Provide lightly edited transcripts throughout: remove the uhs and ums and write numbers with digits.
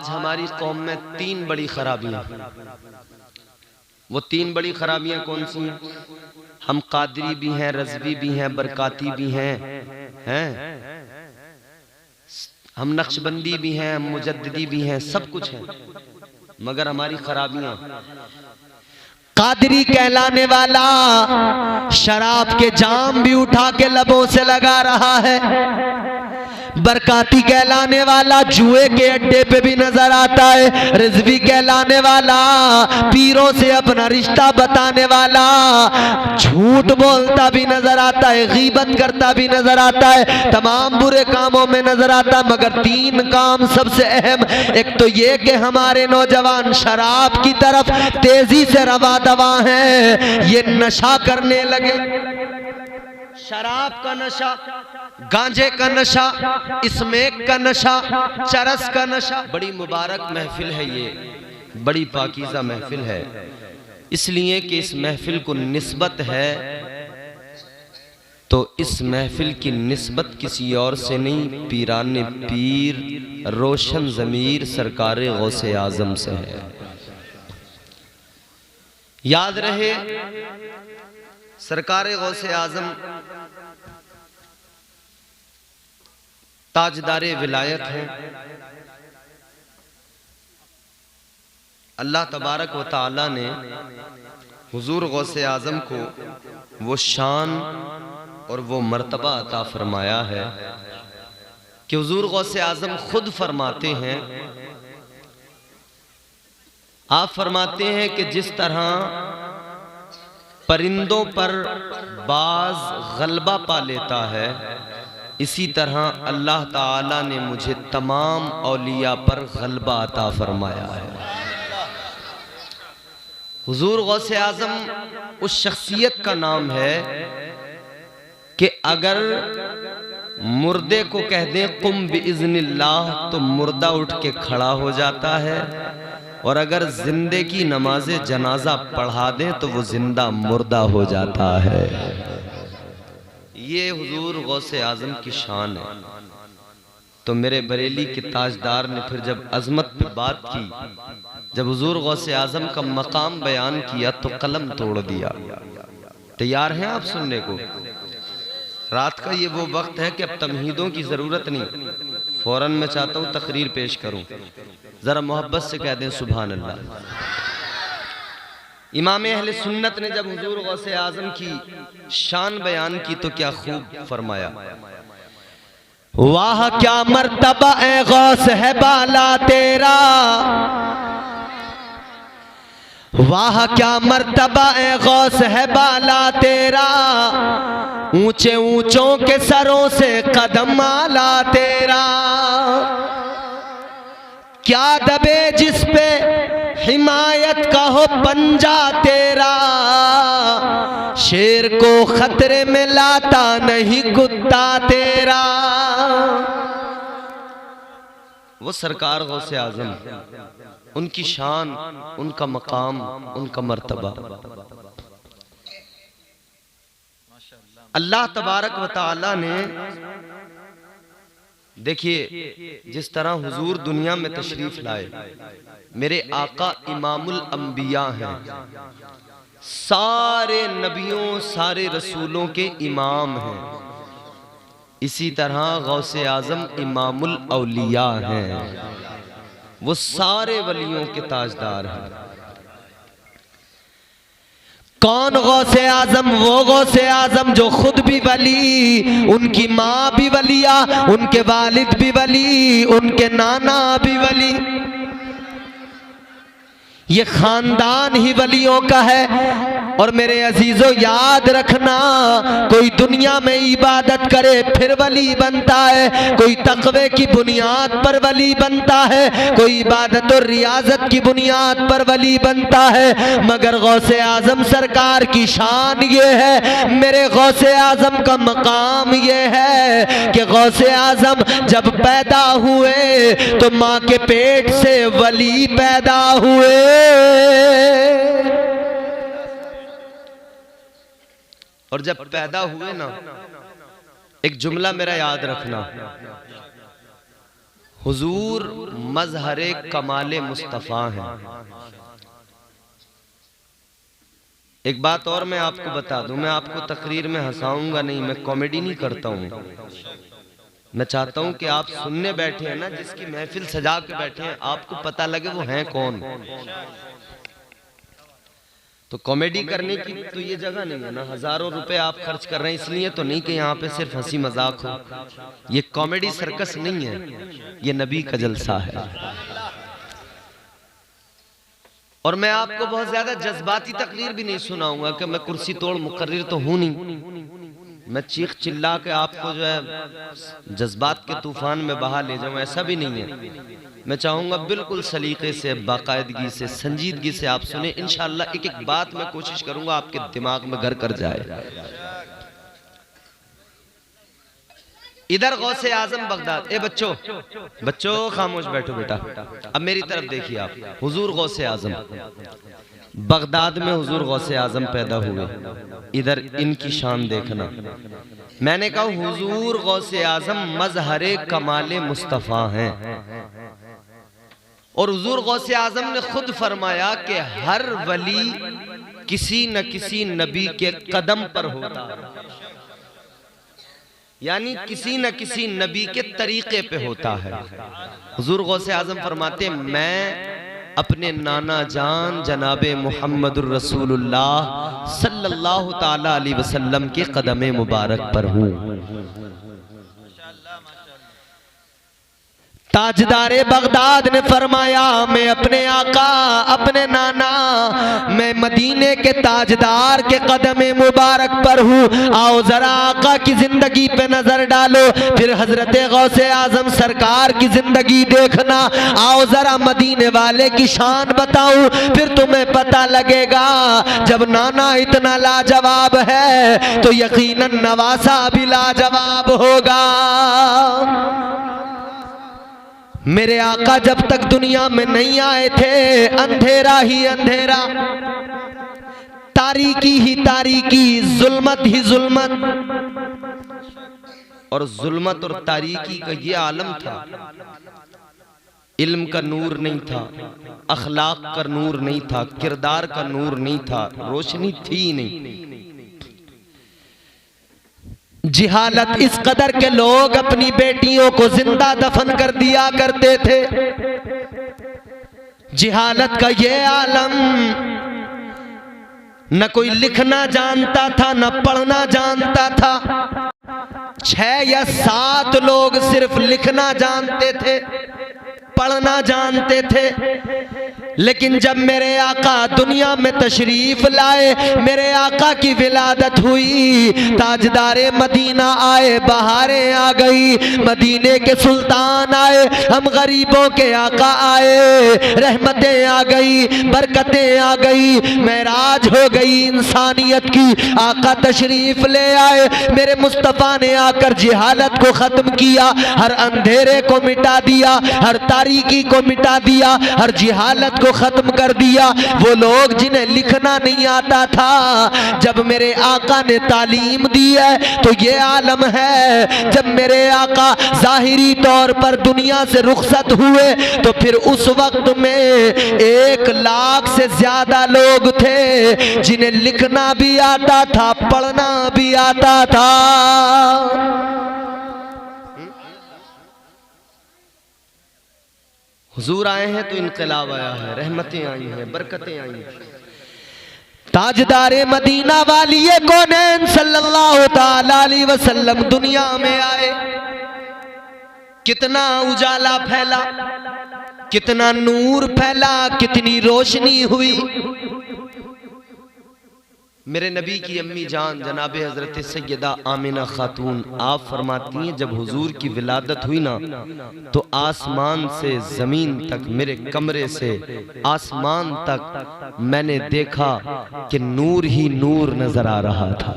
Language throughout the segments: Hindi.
आज हमारी कौम में 3 बड़ी खराबियां। वो 3 बड़ी खराबियां कौन सी हैं? हम कादरी भी हैं, रज़वी भी हैं, बरकाती भी हैं, हम नक्शबंदी भी हैं, हम मुजद्दिदी भी हैं, सब कुछ है, मगर हमारी खराबियां। कादरी कहलाने वाला शराब के जाम भी उठा के लबों से लगा रहा है। बरकाती कहलाने वाला जुए के अड्डे पे भी नजर आता है। रिजवी कहलाने वाला पीरों से अपना रिश्ता बताने वाला झूठ बोलता भी नजर आता है, गीबत करता भी नजर आता है, तमाम बुरे कामों में नजर आता। मगर 3 काम सबसे अहम, एक तो ये कि हमारे नौजवान शराब की तरफ तेजी से रवा दवा हैं, ये नशा करने लगे। शराब का नशा, गांजे का नशा, स्मैक का नशा, चरस का नशा। बड़ी मुबारक महफिल है ये, बड़ी पाकीज़ा महफिल है, इसलिए कि इस महफिल को निस्बत है तो इस महफिल की निस्बत किसी और से नहीं, पीराने पीर रोशन ज़मीर सरकार गौसे आज़म से है। याद रहे, सरकार गौसे आज़म ताजदारे विलायत हैं। अल्लाह तबारक व तआला ने हुजूर गौसे आज़म को वो शान और वो मर्तबा अता फरमाया है कि हुजूर गौसे आज़म खुद फरमाते हैं, आप फरमाते हैं कि जिस तरह परिंदों पर बाज गलबा पा लेता है, इसी तरह अल्लाह ताला ने मुझे तमाम औलिया पर गलबा अता फरमाया है। हुजूर गौसे आज़म उस शख्सियत का नाम है कि अगर मुर्दे को कह दें कुम बिइज़्निल्लाह तो मुर्दा उठ के खड़ा हो जाता है, और अगर जिंदे की नमाज जनाजा पढ़ा दें तो वो जिंदा मुर्दा हो जाता है। ये हुजूर गौसे आज़म की शान है। तो मेरे बरेली के ताजदार ने फिर जब अजमत पे बात की, जब हुजूर गौसे आज़म का मकाम बयान किया तो कलम तोड़ दिया। तैयार हैं आप सुनने को? रात का ये वो वक्त है कि अब तमहीदों की जरूरत नहीं, फौरन मैं चाहता हूँ तकरीर पेश करूं। जरा मोहब्बत से कह दें सुभान अल्लाह। इमाम अहले सुन्नत ने जब हुजूर गौसे आज़म की शान बयान की तो क्या खूब फरमाया, वाह क्या मर्तबा ए गौस है बाला तेरा, वाह क्या मर्तबा ए गौस है बाला तेरा, ऊंचे ऊंचों के सरों से कदम आला तेरा, क्या दबे जिस पे हिमायत का हो पंजा तेरा, शेर को खतरे में लाता नहीं कुत्ता तेरा। वो सरकार गौसे आज़म, उनकी शान, उनका मकाम, उनका मर्तबा। अल्लाह तबारक व तआला ने, देखिए जिस तरह हुजूर दुनिया में तशरीफ लाए, मेरे आका इमामुल अंबिया हैं, सारे नबियों सारे रसूलों के इमाम हैं, इसी तरह गौसे आज़म इमामुल औलिया हैं, वो सारे वलियों के ताजदार हैं। कौन गौसे आज़म? वो गौसे आज़म जो खुद भी वली, उनकी माँ भी वलिया, उनके वालिद भी वली, उनके नाना भी वली, ये खानदान ही वलियों का है। और मेरे अजीजों याद रखना, कोई दुनिया में इबादत करे फिर वली बनता है, कोई तकवे की बुनियाद पर वली बनता है, कोई इबादत और रियाजत की बुनियाद पर वली बनता है, मगर गौसे आज़म सरकार की शान ये है, मेरे गौसे आज़म का मकाम ये है कि गौसे आज़म जब पैदा हुए तो माँ के पेट से वली पैदा हुए। और जब पैदा हुए ना, एक जुमला मेरा याद रखना, हुजूर मजहरे कमाले मुस्तफ़ा हैं। एक बात और मैं आपको बता दूं, मैं आपको तकरीर में हंसाऊंगा नहीं, मैं कॉमेडी नहीं करता हूं। मैं चाहता हूं कि आप सुनने बैठे हैं ना, जिसकी महफिल सजा के बैठे हैं, आपको पता लगे वो हैं कौन। तो कॉमेडी करने की तो ये जगह नहीं है ना। हजारों रुपए आप खर्च कर रहे हैं इसलिए तो नहीं कि यहाँ पे सिर्फ हंसी मजाक हो। ये कॉमेडी सर्कस नहीं है, ये नबी का जलसा है। और मैं आपको बहुत ज्यादा जज्बाती तकरीर भी नहीं सुनाऊंगा कि मैं कुर्सी तोड़ मुकर्रिर तो हूं नहीं। मैं चीख चिल्ला के आपको जो है जज्बात के तूफान में बहा ले जाऊं, ऐसा भी नहीं है। मैं चाहूंगा बिल्कुल सलीके से, बाकायदगी से, संजीदगी से आप सुने। इंशाअल्लाह एक एक बात मैं कोशिश करूंगा आपके दिमाग में घर कर जाए। इधर गौसे आजम बगदाद। ए बच्चों बच्चों खामोश बैठो बेटा, अब मेरी तरफ देखिए आप। हुजूर गौसे आजम बगदाद में, हुजूर गौसे आजम पैदा हुए। इधर इनकी शान देखना। मैंने कहा हुजूर गौसे आजम मजहरे कमाले मुस्तफ़ा हैं। और हुजूर गौसे आजम ने खुद फरमाया कि हर वली किसी न किसी नबी के कदम पर होता है, यानी किसी न किसी नबी के तरीके पे होता है। हुजूर गौसे आजम फरमाते मैं अपने नाना जान जनाबे मुहम्मदुर रसूलुल्लाह सल्लल्लाहु ताला अलैहि वसल्लम के कदमे मुबारक पर हूँ। ताजदारे बगदाद ने फरमाया मैं अपने आका, अपने नाना, मैं मदीने के ताजदार के कदमे मुबारक पर हूँ। आओ जरा आका की जिंदगी पे नजर डालो, फिर हजरत गौसे आजम सरकार की जिंदगी देखना। आओ जरा मदीने वाले की शान बताऊं, फिर तुम्हें पता लगेगा जब नाना इतना लाजवाब है तो यकीनन नवासा भी लाजवाब होगा। मेरे आका जब तक दुनिया में नहीं आए थे अंधेरा ही अंधेरा, तारीकी ही तारीकी, जुल्मत ही जुल्मत। और जुल्मत और तारीकी का ये आलम था। इल्म का नूर नहीं था, अखलाक का नूर नहीं था, किरदार का नूर नहीं था, रोशनी थी नहीं। जिहालत इस कदर के लोग अपनी बेटियों को जिंदा दफन कर दिया करते थे। जिहालत का ये आलम, न कोई लिखना जानता था न पढ़ना जानता था। 6 या 7 लोग सिर्फ लिखना जानते थे, पढ़ना जानते थे। लेकिन जब मेरे आका दुनिया में तशरीफ लाए, मेरे आका की विलादत हुई, ताजदारे मदीना आए, बहारें आ गई, मदीने के सुल्तान आए, हम गरीबों के आका आए, रहमतें आ गई, बरकतें आ गई, मेराज हो गई इंसानियत की। आका तशरीफ ले आए, मेरे मुस्तफ़ा ने आकर जिहालत को खत्म किया, हर अंधेरे को मिटा दिया, हर तारीकी को मिटा दिया, हर जिहालत को खत्म कर दिया। वो लोग जिन्हें लिखना नहीं आता था, जब मेरे आका ने तालीम दी है तो ये आलम है। जब मेरे आका जाहिरी तौर पर दुनिया से रुखसत हुए तो फिर उस वक्त में 1 लाख से ज्यादा लोग थे जिन्हें लिखना भी आता था, पढ़ना भी आता था। हुजूर आए हैं तो इनकलाब आया है, रहमतें आई हैं, बरकतें आई हैं। ताजदारे मदीना वालिए कौनैन सल्लल्लाहु ताला अलैहि वसल्लम दुनिया में आए। कितना उजाला फैला, कितना नूर फैला, कितनी रोशनी हुई। मेरे नबी की अम्मी जान जनाबे हजरत सैयदा आमिना खातून आप फरमाती हैं जब हुजूर की विलादत हुई ना तो आसमान से जमीन तक, मेरे कमरे से आसमान तक मैंने देखा कि नूर ही नूर नजर आ रहा था,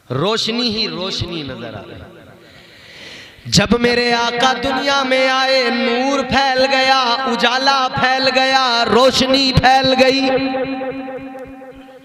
रोशनी ही रोशनी नजर आ रही। जब मेरे आका दुनिया में आए नूर फैल गया, उजाला फैल गया, रोशनी फैल गई।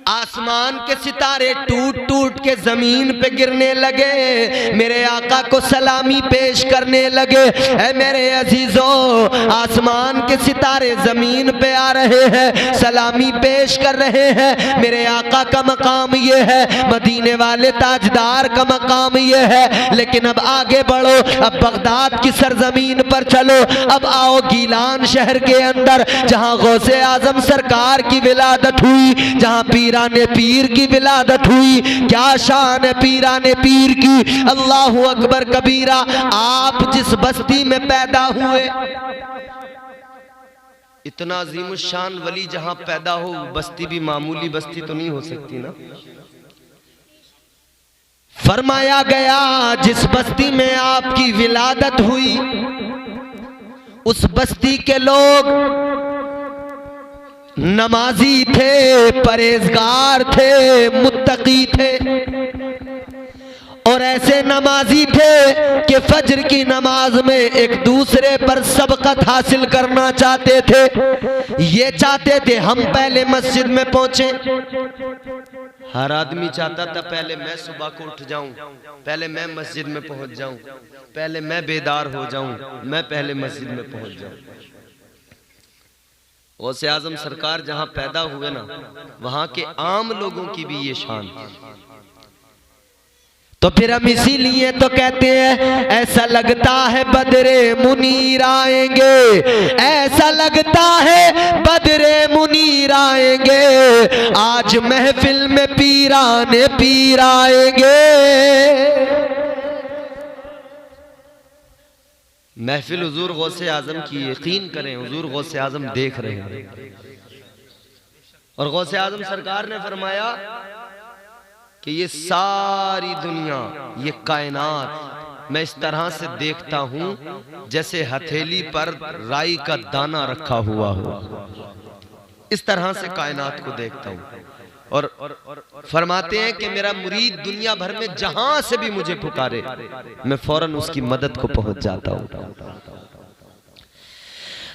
आसमान के सितारे टूट टूट के जमीन पे गिरने लगे, मेरे आका को सलामी पेश करने लगे। ऐ मेरे अजीजों, आसमान के सितारे जमीन पे आ रहे हैं, सलामी पेश कर रहे हैं। मेरे आका का मकाम ये है, मदीने वाले ताजदार का मकाम ये है। लेकिन अब आगे बढ़ो, अब बगदाद की सरजमीन पर चलो, अब आओ गीलान शहर के अंदर, जहां गौसे आजम सरकार की विलादत हुई, जहां पीराने पीर की विलादत हुई। क्या शान है पीराने पीर की, अल्लाहु अकबर कबीरा। आप जिस बस्ती में पैदा हुए, इतना अजीमुशान वली जहां पैदा हो, बस्ती भी मामूली बस्ती तो नहीं हो सकती ना। फरमाया गया जिस बस्ती में आपकी विलादत हुई, उस बस्ती के लोग नमाजी थे, परहेजगार थे, मुत्तकी थे, और ऐसे नमाजी थे कि फजर की नमाज में एक दूसरे पर सबकत हासिल करना चाहते थे। ये चाहते थे हम पहले मस्जिद में पहुंचे। हर आदमी चाहता था पहले मैं सुबह को उठ जाऊं, पहले मैं मस्जिद में पहुंच जाऊं, पहले मैं बेदार हो जाऊं, मैं पहले मस्जिद में पहुंच जाऊं। गौसे आजम सरकार जहां पैदा हुए ना, वहां के आम लोगों की भी ये शान। तो फिर हम इसीलिए तो कहते हैं, ऐसा लगता है बदरे मुनीर आएंगे, ऐसा लगता है बदरे मुनीर आएंगे, आज महफिल में पीराने पीर आएंगे। महफिल हुजूर गौसे आजम की, यकीन करें हुजूर गौसे आजम देख रहे हैं। और गौसे आजम सरकार ने फरमाया कि ये सारी दुनिया, ये कायनात मैं इस तरह से देखता हूं जैसे हथेली पर राई का दाना रखा हुआ हो, इस तरह से कायनात को देखता हूं। और फरमाते हैं कि मेरा मुरीद दुनिया भर में जहां से भी मुझे पुकारे, मैं फौरन उसकी मदद को पहुंच जाता हूं।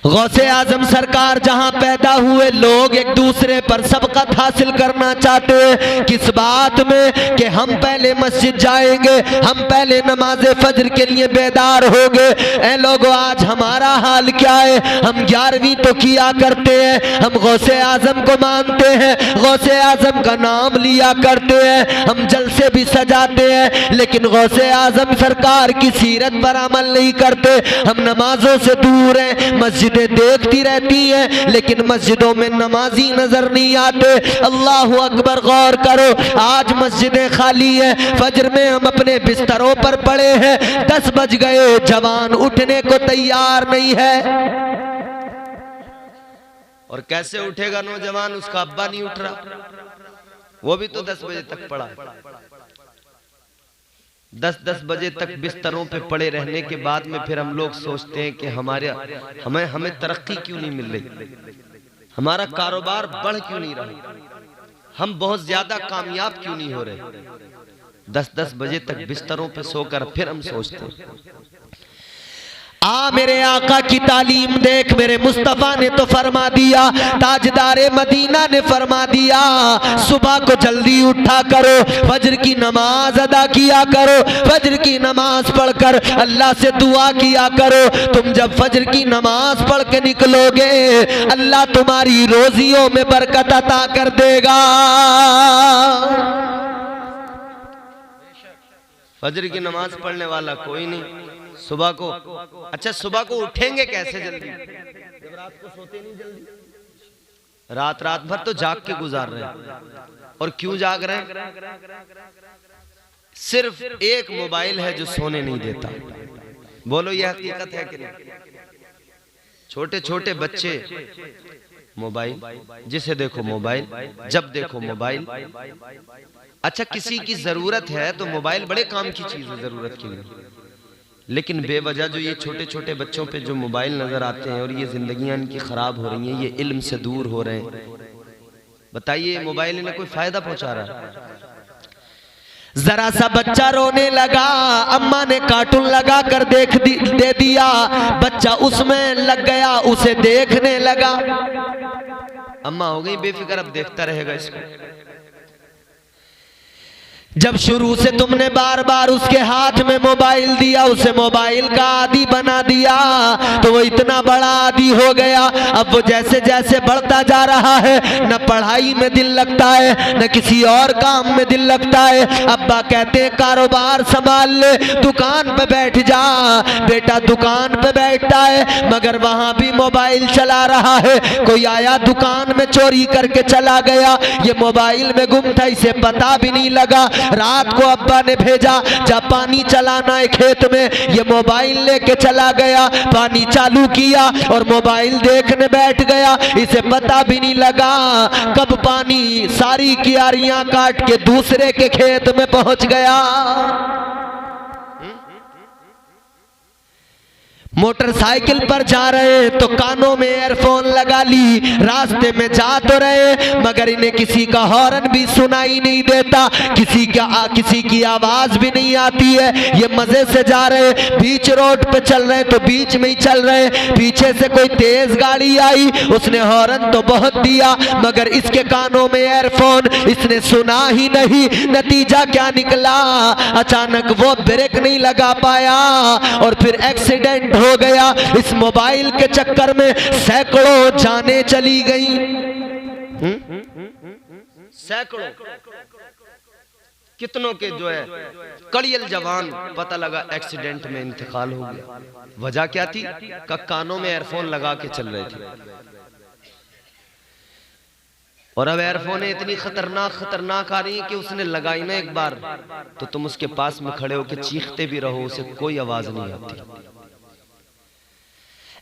गौसे आजम सरकार जहां पैदा हुए, लोग एक दूसरे पर सबकत हासिल करना चाहते हैं। किस बात में कि हम पहले मस्जिद जाएंगे, हम पहले नमाज फजर के लिए बेदार होंगे। ऐ लोगों, आज हमारा हाल क्या है? हम 11वीं तो किया करते हैं, हम गौसे आजम को मानते हैं, गौसे आजम का नाम लिया करते हैं, हम जलसे भी सजाते हैं, लेकिन गौसे आजम सरकार की सीरत पर अमल नहीं करते। हम नमाजों से दूर हैं, मस्जिद देखती रहती है, लेकिन मस्जिदों में नमाजी नजर नहीं आते। अल्लाहु अकबर, गौर करो, आज मस्जिदें खाली है, फजर में हम अपने बिस्तरों पर पड़े हैं, 10 बज गए, जवान उठने को तैयार नहीं है। और कैसे उठेगा नौजवान? उसका अब्बा नहीं उठ रहा, वो भी तो 10 बजे तक पड़ा। 10-10 बजे तक बिस्तरों पे पड़े रहने के बाद में फिर हम लोग सोचते हैं कि हमें तरक्की क्यों नहीं मिल रही, हमारा कारोबार बढ़ क्यों नहीं रहा, हम बहुत ज्यादा कामयाब क्यों नहीं हो रहे। 10-10 बजे तक बिस्तरों पे सोकर फिर हम सोचते हैं। मेरे आका की तालीम देख, मेरे मुस्तफा ने तो फरमा दिया, ताजदारे मदीना ने फरमा दिया, सुबह को जल्दी उठा करो, फजर की नमाज अदा किया करो, फजर की नमाज पढ़कर अल्लाह से दुआ किया करो। तुम जब फजर की नमाज पढ़ के निकलोगे, अल्लाह तुम्हारी रोजियों में बरकत अता कर देगा। फजर की नमाज पढ़ने वाला कोई नहीं। सुबह को, अच्छा सुबह को उठेंगे कैसे जल्दी, जब रात को सोते नहीं जल्दी, रात भर तो जाग के गुजार रहे हैं। और क्यों जाग रहे हैं? सिर्फ एक मोबाइल है जो सोने नहीं देता। बोलो ये हकीकत है कि नहीं? छोटे छोटे बच्चे मोबाइल, जिसे देखो मोबाइल, जब देखो मोबाइल। अच्छा किसी की जरूरत है तो मोबाइल बड़े काम की चीज है जरूरत के लिए, लेकिन बेवजह जो ये छोटे छोटे बच्चों पे जो मोबाइल नजर आते हैं और ये जिंदगियां इनकी खराब हो रही हैं, ये इल्म से दूर हो रहे हैं। बताइए मोबाइल इन्हें कोई फायदा पहुंचा रहा है? जरा सा बच्चा रोने लगा, अम्मा ने कार्टून लगा कर दे दिया, बच्चा उसमें लग गया, उसे देखने लगा। अम्मा हो गई बेफिक्र, अब देखता रहेगा इसको। जब शुरू से तुमने बार बार उसके हाथ में मोबाइल दिया, उसे मोबाइल का आदी बना दिया, तो वो इतना बड़ा आदी हो गया। अब वो जैसे जैसे बढ़ता जा रहा है, न पढ़ाई में दिल लगता है, न किसी और काम में दिल लगता है। अब्बा कहते हैं कारोबार संभाल ले, दुकान पे बैठ जा। बेटा दुकान पे बैठता है मगर वहां भी मोबाइल चला रहा है। कोई आया दुकान में चोरी करके चला गया, ये मोबाइल में गुम था, इसे पता भी नहीं लगा। रात को अब्बा ने भेजा, जब पानी चलाना है खेत में, ये मोबाइल लेके चला गया, पानी चालू किया और मोबाइल देखने बैठ गया। इसे पता भी नहीं लगा कब पानी सारी क्यारियां काट के दूसरे के खेत में पहुंच गया। मोटरसाइकिल पर जा रहे तो कानों में एयरफोन लगा ली, रास्ते में जा तो रहे मगर इन्हें किसी का हॉर्न भी सुनाई नहीं देता, किसी की आवाज भी नहीं आती है। ये मजे से जा रहे, बीच रोड पे चल रहे तो बीच में ही चल रहे। पीछे से कोई तेज गाड़ी आई, उसने हॉर्न तो बहुत दिया मगर इसके कानों में एयरफोन, इसने सुना ही नहीं। नतीजा क्या निकला, अचानक वो ब्रेक नहीं लगा पाया और फिर एक्सीडेंट हो गया। इस मोबाइल के चक्कर में सैकड़ों जानें चली गई, सैकड़ों, कितनों के जो है कड़ियल जवान पता लगा एक्सीडेंट में इंतकाल हो गया। वजह क्या थी? कानों में एयरफोन लगा के चल रहे थे। और अब एयरफोन इतनी खतरनाक आ रही है कि उसने लगाई ना एक बार तो तुम उसके पास में खड़े होकर चीखते भी रहो, उसे कोई आवाज नहीं आती।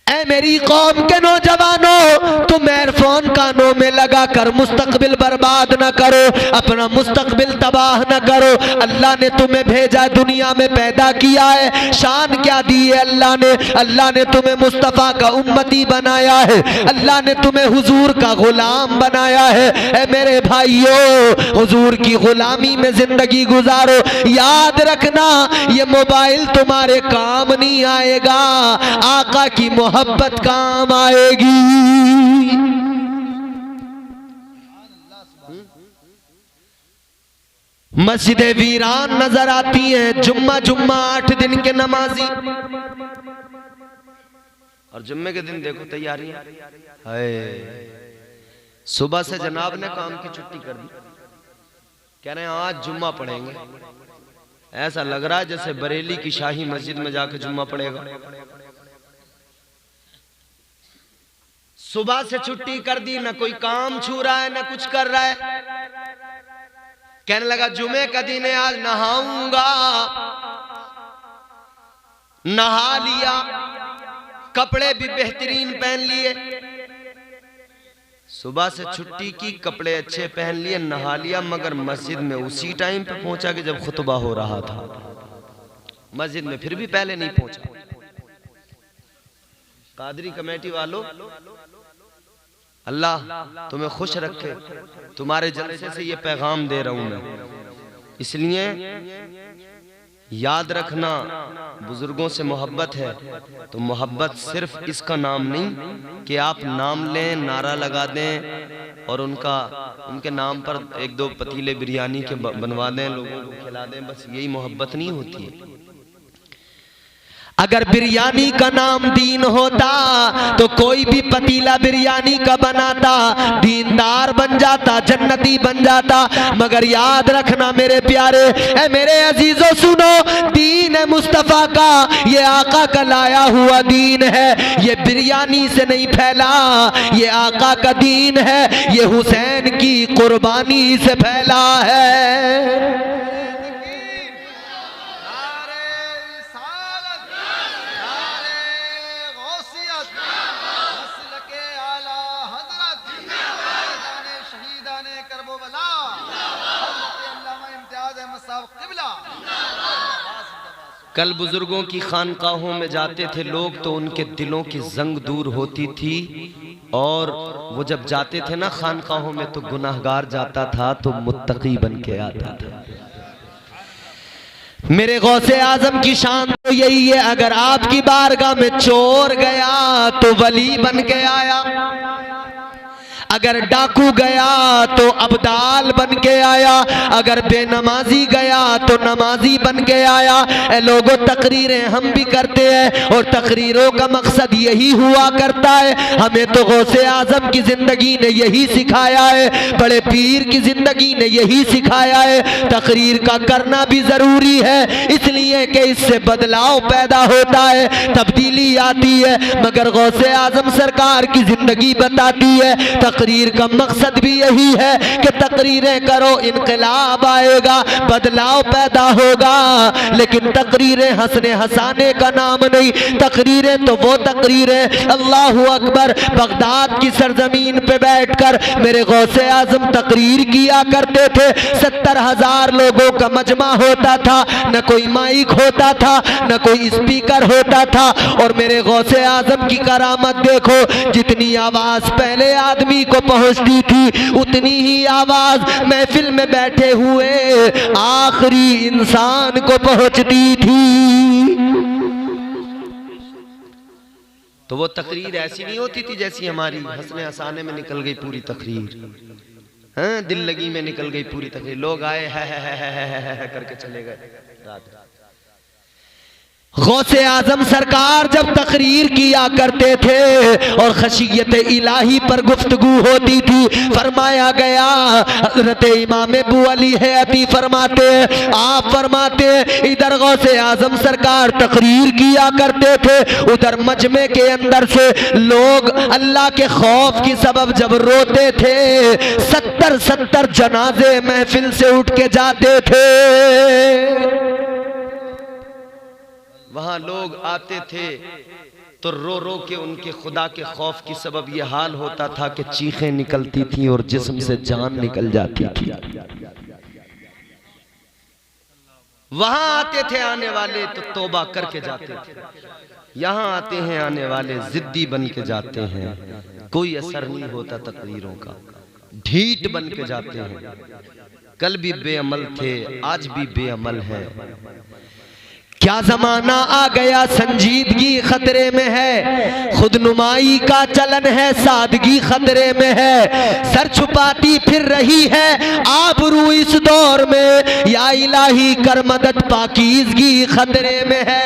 ऐ मेरी कौम के नौजवानों, तुम एयरफोन कानों में लगाकर मुस्तकबिल बर्बाद न करो, अपना मुस्तकबिल तबाह न करो। अल्लाह ने तुम्हें भेजा, दुनिया में पैदा किया है, शान क्या दी है अल्लाह ने? अल्लाह ने तुम्हें मुस्तफ़ा का उम्मती बनाया है, अल्लाह ने तुम्हें हुजूर का गुलाम बनाया है। ऐ मेरे भाइयों, हुजूर की गुलामी में जिंदगी गुजारो। याद रखना ये मोबाइल तुम्हारे काम नहीं आएगा, आका की मोहब्बत काम आएगी। मस्जिदें वीरान नजर आती हैं, जुम्मा 8 दिन के नमाजी, और जुम्मे के दिन देखो तैयारी है। सुबह से जनाब ने काम की छुट्टी कर दी, कह रहे हैं आज जुम्मा पढ़ेंगे। ऐसा लग रहा है जैसे बरेली की शाही मस्जिद में जाके जुम्मा पढ़ेगा। सुबह से छुट्टी कर दी, ना कोई काम छू रहा है ना कुछ कर रहा है। कहने लगा जुमे का दिन है, आज नहाऊंगा। नहा लिया, कपड़े भी बेहतरीन पहन लिए। सुबह से छुट्टी की, कपड़े अच्छे पहन लिए, नहा लिया, मगर मस्जिद में उसी टाइम पे पहुंचा कि जब खुतबा हो रहा था। मस्जिद में फिर भी पहले नहीं पहुंचा। कादरी कमेटी वालों, अल्लाह तुम्हें खुश रखे, तुम्हारे जलसे से ये पैगाम दे रहा हूं मैं। इसलिए याद रखना, बुजुर्गों से मोहब्बत है तो मोहब्बत सिर्फ इसका नाम नहीं कि आप नाम लें, नारा लगा दें और उनके नाम पर 1-2 पतीले बिरयानी के बनवा दें, लोगों को खिला दें, बस यही मोहब्बत नहीं होती है। अगर बिरयानी का नाम दीन होता तो कोई भी पतीला बिरयानी का बनाता, दीनदार बन जाता, जन्नती बन जाता। मगर याद रखना मेरे प्यारे, ऐ मेरे अजीजों सुनो, दीन है मुस्तफ़ा का, ये आका का लाया हुआ दीन है। ये बिरयानी से नहीं फैला, ये आका का दीन है, ये हुसैन की कुर्बानी से फैला है। कल बुजुर्गों की खानकाहों में जाते थे लोग तो उनके दिलों की जंग दूर होती थी, और वो जब जाते थे ना खानकाहों में तो गुनाहगार जाता था तो मुत्तकी बन के आता था। मेरे गौसे आजम की शान तो यही है, अगर आपकी बारगाह में चोर गया तो वली बन के आया, अगर डाकू गया तो अब्दाल बन के आया, अगर बेनमाजी गया तो नमाजी बन के आया। ए लोगों, तकरीरें हम भी करते हैं और तकरीरों का मकसद यही हुआ करता है। हमें तो गौसे आजम की जिंदगी ने यही सिखाया है, बड़े पीर की जिंदगी ने यही सिखाया है। तकरीर का करना भी जरूरी है, इसलिए कि इससे बदलाव पैदा होता है, तब्दीली आती है। मगर गौसे आजम सरकार की जिंदगी बताती है तकरीर का मकसद भी यही है कि तकरीरें करो, इनकलाब आएगा, बदलाव पैदा होगा। लेकिन तकरीरें हंसने हंसाने का नाम नहीं। तकरीरें तो वो तकरीरें, अल्लाहु अकबर, बगदाद की सरजमीन पे बैठकर मेरे गौसे आजम तकरीर किया करते थे। 70,000 लोगों का मजमा होता था, न कोई माइक होता था, न कोई स्पीकर होता था। और मेरे गौसे आजम की करामत देखो, जितनी आवाज पहले आदमी को पहुंचती थी उतनी ही आवाज महफिल में बैठे हुए आखिरी इंसान को पहुंचती थी। तो वो तकरीर ऐसी नहीं होती थी जैसी हमारी, हंसने हंसाने में निकल गई पूरी तकरीर, हाँ, दिल लगी में निकल गई पूरी तकरीर। लोग आए है करके चले गए रात। गौसे आजम सरकार जब तकरीर किया करते थे और खशियत इलाही पर गुफ्तगू होती थी, फरमाया गया, हजरत इमाम अबू अली हयाती फरमाते हैं, आप फरमाते हैं, इधर गौसे आजम सरकार तकरीर किया करते थे, उधर मजमे के अंदर से लोग अल्लाह के खौफ की सबब जब रोते थे 70 जनाजे महफिल से उठ के जाते थे। वहां लोग आते थे तो रो रो के उनके खुदा के खौफ की सबब यह हाल होता था कि चीखें निकलती थी और जिस्म से जान निकल जाती थी। वहां आते थे आने वाले तो तौबा करके जाते थे, यहां आते हैं आने वाले जिद्दी बन के जाते हैं, कोई असर नहीं होता तकरीरों का, ढीठ बन के जाते हैं। कल भी बेअमल थे, आज भी बेअमल है। क्या जमाना आ गया, संजीदगी खतरे में है, खुदनुमाई का चलन है, सादगी खतरे में है, सर छुपाती फिर रही है आबरू इस दौर में, या इलाही कर मदद पाकीज़गी खतरे में है।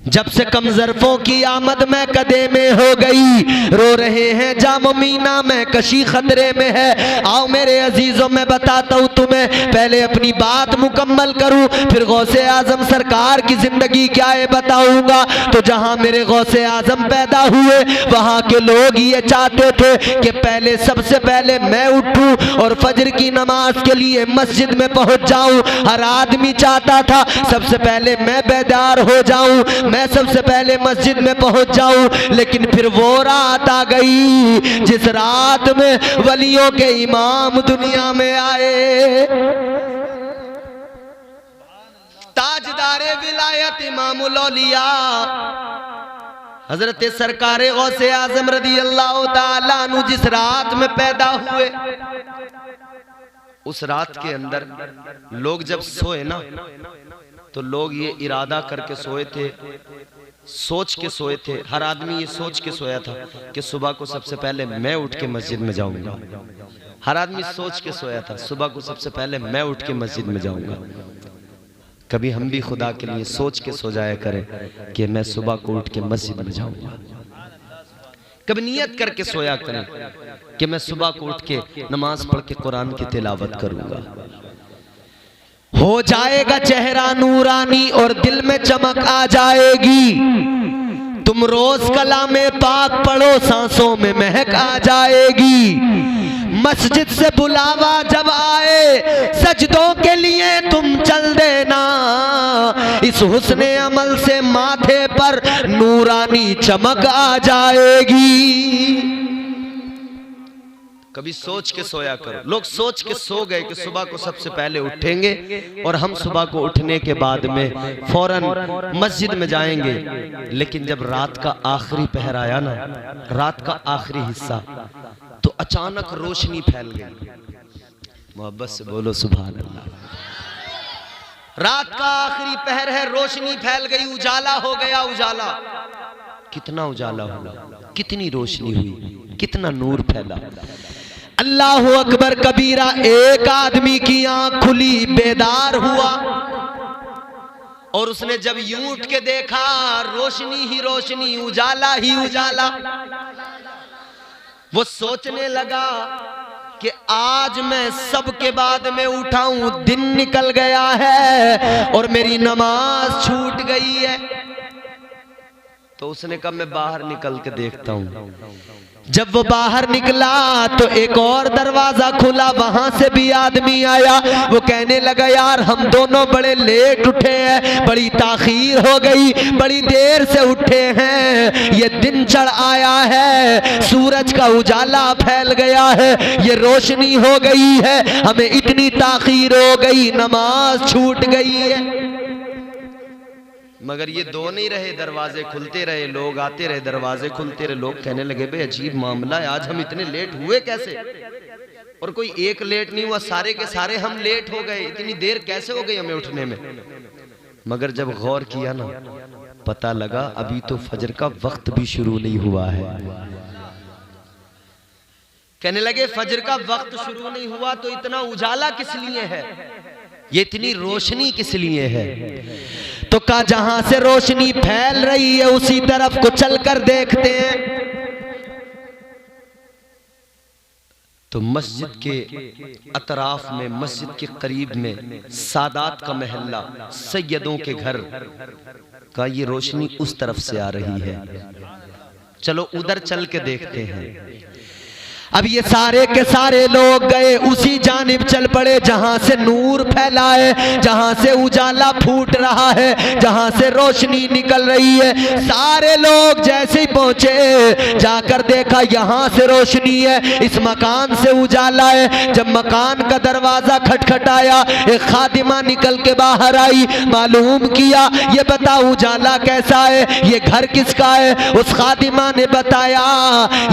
जब से कम ज़र्फ़ों की आमद में कदे में हो गई, रो रहे हैं जामो मीना में कशी खतरे में है। आओ मेरे अजीजों, मैं बताता हूँ तुम्हें, पहले अपनी बात मुकम्मल करूँ फिर गौसे आजम सरकार की जिंदगी क्या है बताऊंगा। तो जहाँ मेरे गौसे आजम पैदा हुए वहाँ के लोग ये चाहते थे कि पहले सबसे पहले मैं उठूँ और फजर की नमाज के लिए मस्जिद में पहुँच जाऊँ। हर आदमी चाहता था सबसे पहले मैं बेदार हो जाऊँ, मैं सबसे पहले मस्जिद में पहुंच जाऊं। लेकिन फिर वो रात आ गई जिस रात में वलियों के इमाम दुनिया में आए, ताजदारे विलायत इमामुल औलिया हजरत सरकार गौसे आजम रदी अल्लाह ताला अन्हु जिस रात में पैदा हुए, उस रात के अंदर लोग जब सोए ना तो लोग ये इरादा करके सोए थे, सोच के सोए थे। हर आदमी ये सोच के सोया था कि सुबह को सबसे पहले मैं उठ के मस्जिद में जाऊंगा। हर आदमी सोच के सोया था सुबह को सबसे पहले मैं उठ के मस्जिद में जाऊंगा। कभी हम भी खुदा के लिए सोच के सो जाया करें कि मैं सुबह को उठ के मस्जिद में जाऊंगा। कभी नियत करके सोया करें कि मैं सुबह को उठ के नमाज पढ़ के कुरान की तिलावत करूंगा। हो जाएगा चेहरा नूरानी और दिल में चमक आ जाएगी। तुम रोज कलामे पाक पढ़ो, सांसों में महक आ जाएगी। मस्जिद से बुलावा जब आए सजदों के लिए तुम चल देना, इस हुस्ने अमल से माथे पर नूरानी चमक आ जाएगी। कभी सोच के सोया करो। लोग सोच के सो गए कि सुबह को सबसे पहले उठेंगे और हम सुबह को उठने के बाद में फौरन मस्जिद में जाएंगे। लेकिन जब रात का आखिरी पहर आया ना, रात का आखिरी हिस्सा, तो अचानक रोशनी फैल गई। मोहब्बत से बोलो सुभान अल्लाह। रात का आखिरी पहर है, रोशनी फैल गई, उजाला हो गया। उजाला कितना उजाला हुआ, कितनी रोशनी हुई, कितना नूर फैला। अल्लाहु अकबर कबीरा। एक आदमी की आंख खुली, बेदार हुआ, और उसने जब यूं उठ के देखा, रोशनी ही रोशनी, उजाला ही उजाला। वो सोचने लगा कि आज मैं सबके बाद में उठाऊं, दिन निकल गया है और मेरी नमाज छूट गई है। तो उसने कहा मैं बाहर निकल के देखता हूं। जब वो बाहर निकला तो एक और दरवाजा खुला, वहां से भी आदमी आया। वो कहने लगा यार हम दोनों बड़े लेट उठे हैं, बड़ी ताखीर हो गई, बड़ी देर से उठे हैं, ये दिन चढ़ आया है, सूरज का उजाला फैल गया है, ये रोशनी हो गई है, हमें इतनी ताखीर हो गई, नमाज छूट गई है। मगर ये दो नहीं रहे, दरवाजे खुलते रहे, लोग आते रहे, दरवाजे खुलते रहे। लोग कहने लगे भाई अजीब मामला है, आज हम इतने लेट हुए कैसे? और कोई एक लेट नहीं हुआ, सारे के सारे हम लेट हो गए, इतनी देर कैसे हो गई हमें उठने में? मगर जब गौर किया ना, पता लगा अभी तो फजर का वक्त भी शुरू नहीं हुआ है। कहने लगे फजर का वक्त शुरू नहीं हुआ तो इतना उजाला किस लिए है, ये इतनी रोशनी किस लिए है? तो कहा जहां से रोशनी फैल रही है उसी तरफ को चलकर देखते हैं। तो मस्जिद के अतराफ में, मस्जिद के करीब में सादात का महल्ला, सैयदों के घर का ये रोशनी उस तरफ से आ रही है। चलो उधर चल के देखते हैं। अब ये सारे के सारे लोग गए, उसी जानिब चल पड़े जहां से नूर फैला है, जहां से उजाला फूट रहा है, जहां से रोशनी निकल रही है। सारे लोग जैसे ही पहुंचे, जाकर देखा यहां से रोशनी है, इस मकान से उजाला है। जब मकान का दरवाजा खटखटाया, एक खादिमा निकल के बाहर आई, मालूम किया ये बता उजाला कैसा है, ये घर किसका है? उस खादिमा ने बताया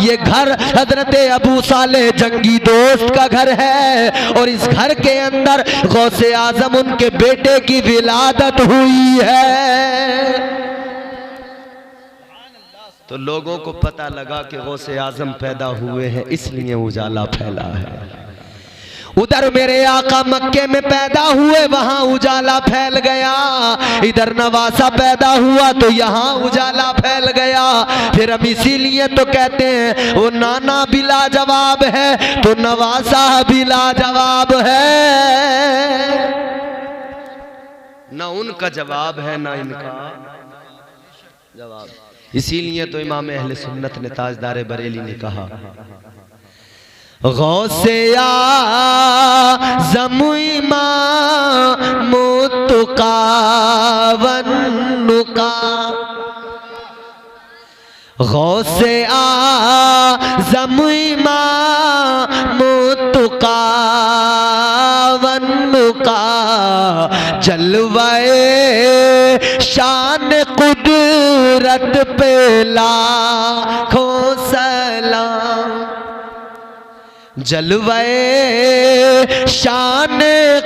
ये घर हजरत अबू साले जंगी दोस्त का घर है, और इस घर के अंदर गौसे आजम उनके बेटे की विलादत हुई है। तो लोगों को पता लगा कि गौसे आजम पैदा हुए हैं, इसलिए उजाला फैला है। उधर मेरे आका मक्के में पैदा हुए, वहां उजाला फैल गया। इधर नवासा पैदा हुआ तो यहाँ उजाला फैल गया। फिर हम इसीलिए तो कहते हैं वो नाना भी लाजवाब है तो नवासा भी लाजवाब है। ना उनका जवाब है ना इनका जवाब। इसीलिए तो इमाम अहले सुन्नत ने, ताजदार बरेली ने कहा गौसे आज़म इमाम तुका वन्नुका, गौसे आज़म इमाम तुका वन्नुका, जलवाए शान कुदरत पे लाखों सलाम, जलवाए शान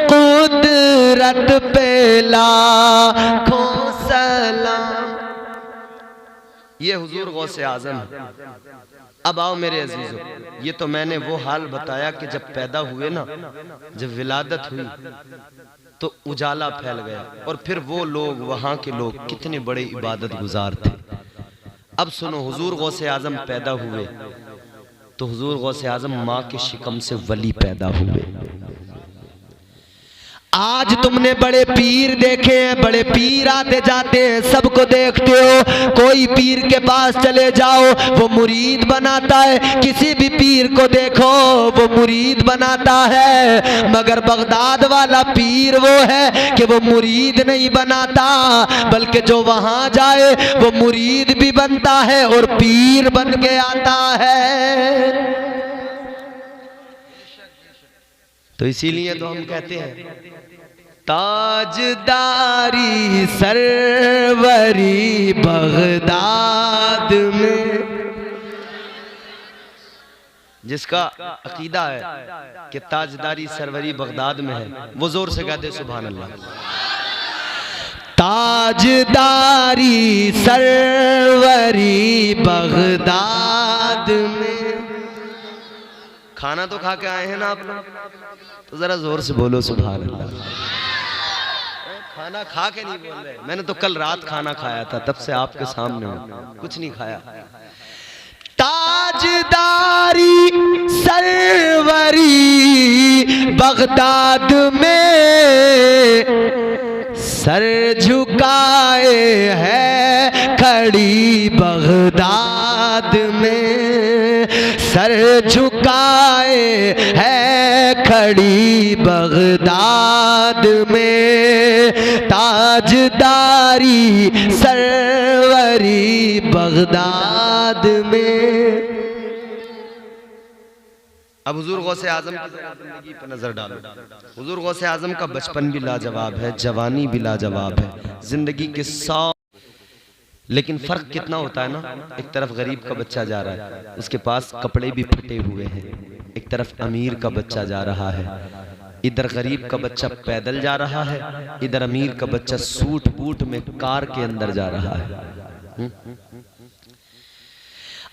कुदरत पे लाखों सलाम। ये हुजूर गौसे आजम है। अब आओ मेरे अजीजों, ये तो मैंने वो हाल बताया कि जब पैदा हुए ना, जब विलादत हुई तो उजाला फैल गया, और फिर वो लोग, वहां के लोग कितने बड़े इबादत गुजार थे। अब सुनो, हुजूर गौसे आजम पैदा हुए तो हुजूर गौसे आजम माँ के शिकम से वली पैदा हुए। आज तुमने बड़े पीर देखे हैं, बड़े पीर आते जाते हैं, सबको देखते हो। कोई पीर के पास चले जाओ वो मुरीद बनाता है, किसी भी पीर को देखो वो मुरीद बनाता है। मगर बगदाद वाला पीर वो है कि वो मुरीद नहीं बनाता, बल्कि जो वहां जाए वो मुरीद भी बनता है और पीर बन के आता है। तो इसीलिए तो हम कहते हैं ताजदारी सरवरी बगदाद में, जिसका अकीदा है कि ताजदारी सरवरी बगदाद में है, वो जोर से कहते सुभान अल्लाह। ताजदारी सरवरी बगदाद में। खाना तो खा के आए हैं ना आप लोग, तो जरा जोर से बोलो सुभान अल्लाह। खाना खा के नहीं बोल रहे, मैंने तो कल रात खाना खाया था, तब से आपके सामने हूं, कुछ नहीं खाया। ताजदारी सरवरी बगदाद में सर झुकाए है खड़ी बगदाद में, सर झुकाए है खड़ी बगदाद में, ताजदारी सरवरी बगदाद में। अब हुजूर गौसे आजम की जिंदगी पर नजर डालो। हुजूर गौसे आजम का बचपन भी लाजवाब है, जवानी भी लाजवाब है, जिंदगी के 100। लेकिन फर्क कितना होता है ना, एक तरफ गरीब का बच्चा जा रहा है, उसके पास कपड़े भी फटे हुए हैं, एक तरफ अमीर का बच्चा जा रहा है। इधर गरीब का बच्चा पैदल जा रहा है, इधर अमीर का बच्चा सूट बूट में कार के अंदर जा रहा है।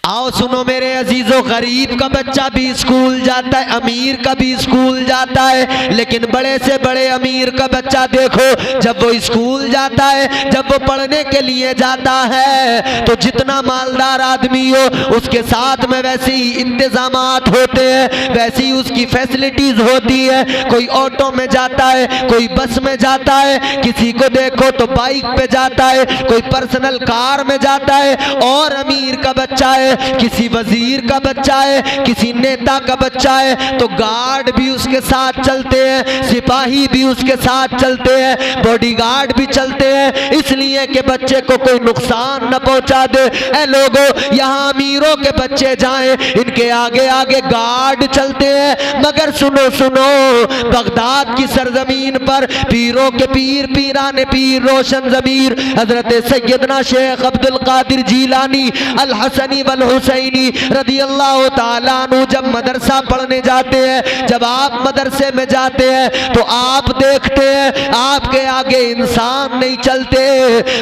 आओ सुनो मेरे अजीजों, गरीब का बच्चा भी स्कूल जाता है, अमीर का भी स्कूल जाता है, लेकिन बड़े से बड़े अमीर का बच्चा देखो, जब वो स्कूल जाता है, जब वो पढ़ने के लिए जाता है, तो जितना मालदार आदमी हो उसके साथ में वैसे ही इंतजामात होते हैं, वैसी ही उसकी फैसिलिटीज होती है। कोई ऑटो में जाता है, कोई बस में जाता है, किसी को देखो तो बाइक पे जाता है, कोई पर्सनल कार में जाता है। और अमीर का बच्चा है, किसी वजीर का बच्चा है, किसी नेता का बच्चा है, तो गार्ड भी उसके साथ चलते हैं, सिपाही भी उसके साथ चलते हैं, बॉडीगार्ड भी चलते हैं, इसलिए कि बच्चे को कोई नुकसान न पहुंचा दे। ऐ लोगों, यहाँ अमीरों के बच्चे जाएं, इनके आगे आगे गार्ड चलते हैं। मगर सुनो सुनो, बगदाद की सरजमीन पर पीरों के पीर, पीराने पीर, रोशन जमीर हजरत सैयदना शेख अब्दुल कादिर जीलानी अल हसनी वल हुसैनी रदी अल्लाह ताला अन्हु जब मदरसा पढ़ने जाते हैं, जब आप मदरसे में जाते हैं, तो आप देखते हैं आपके आगे इंसान नहीं चलते,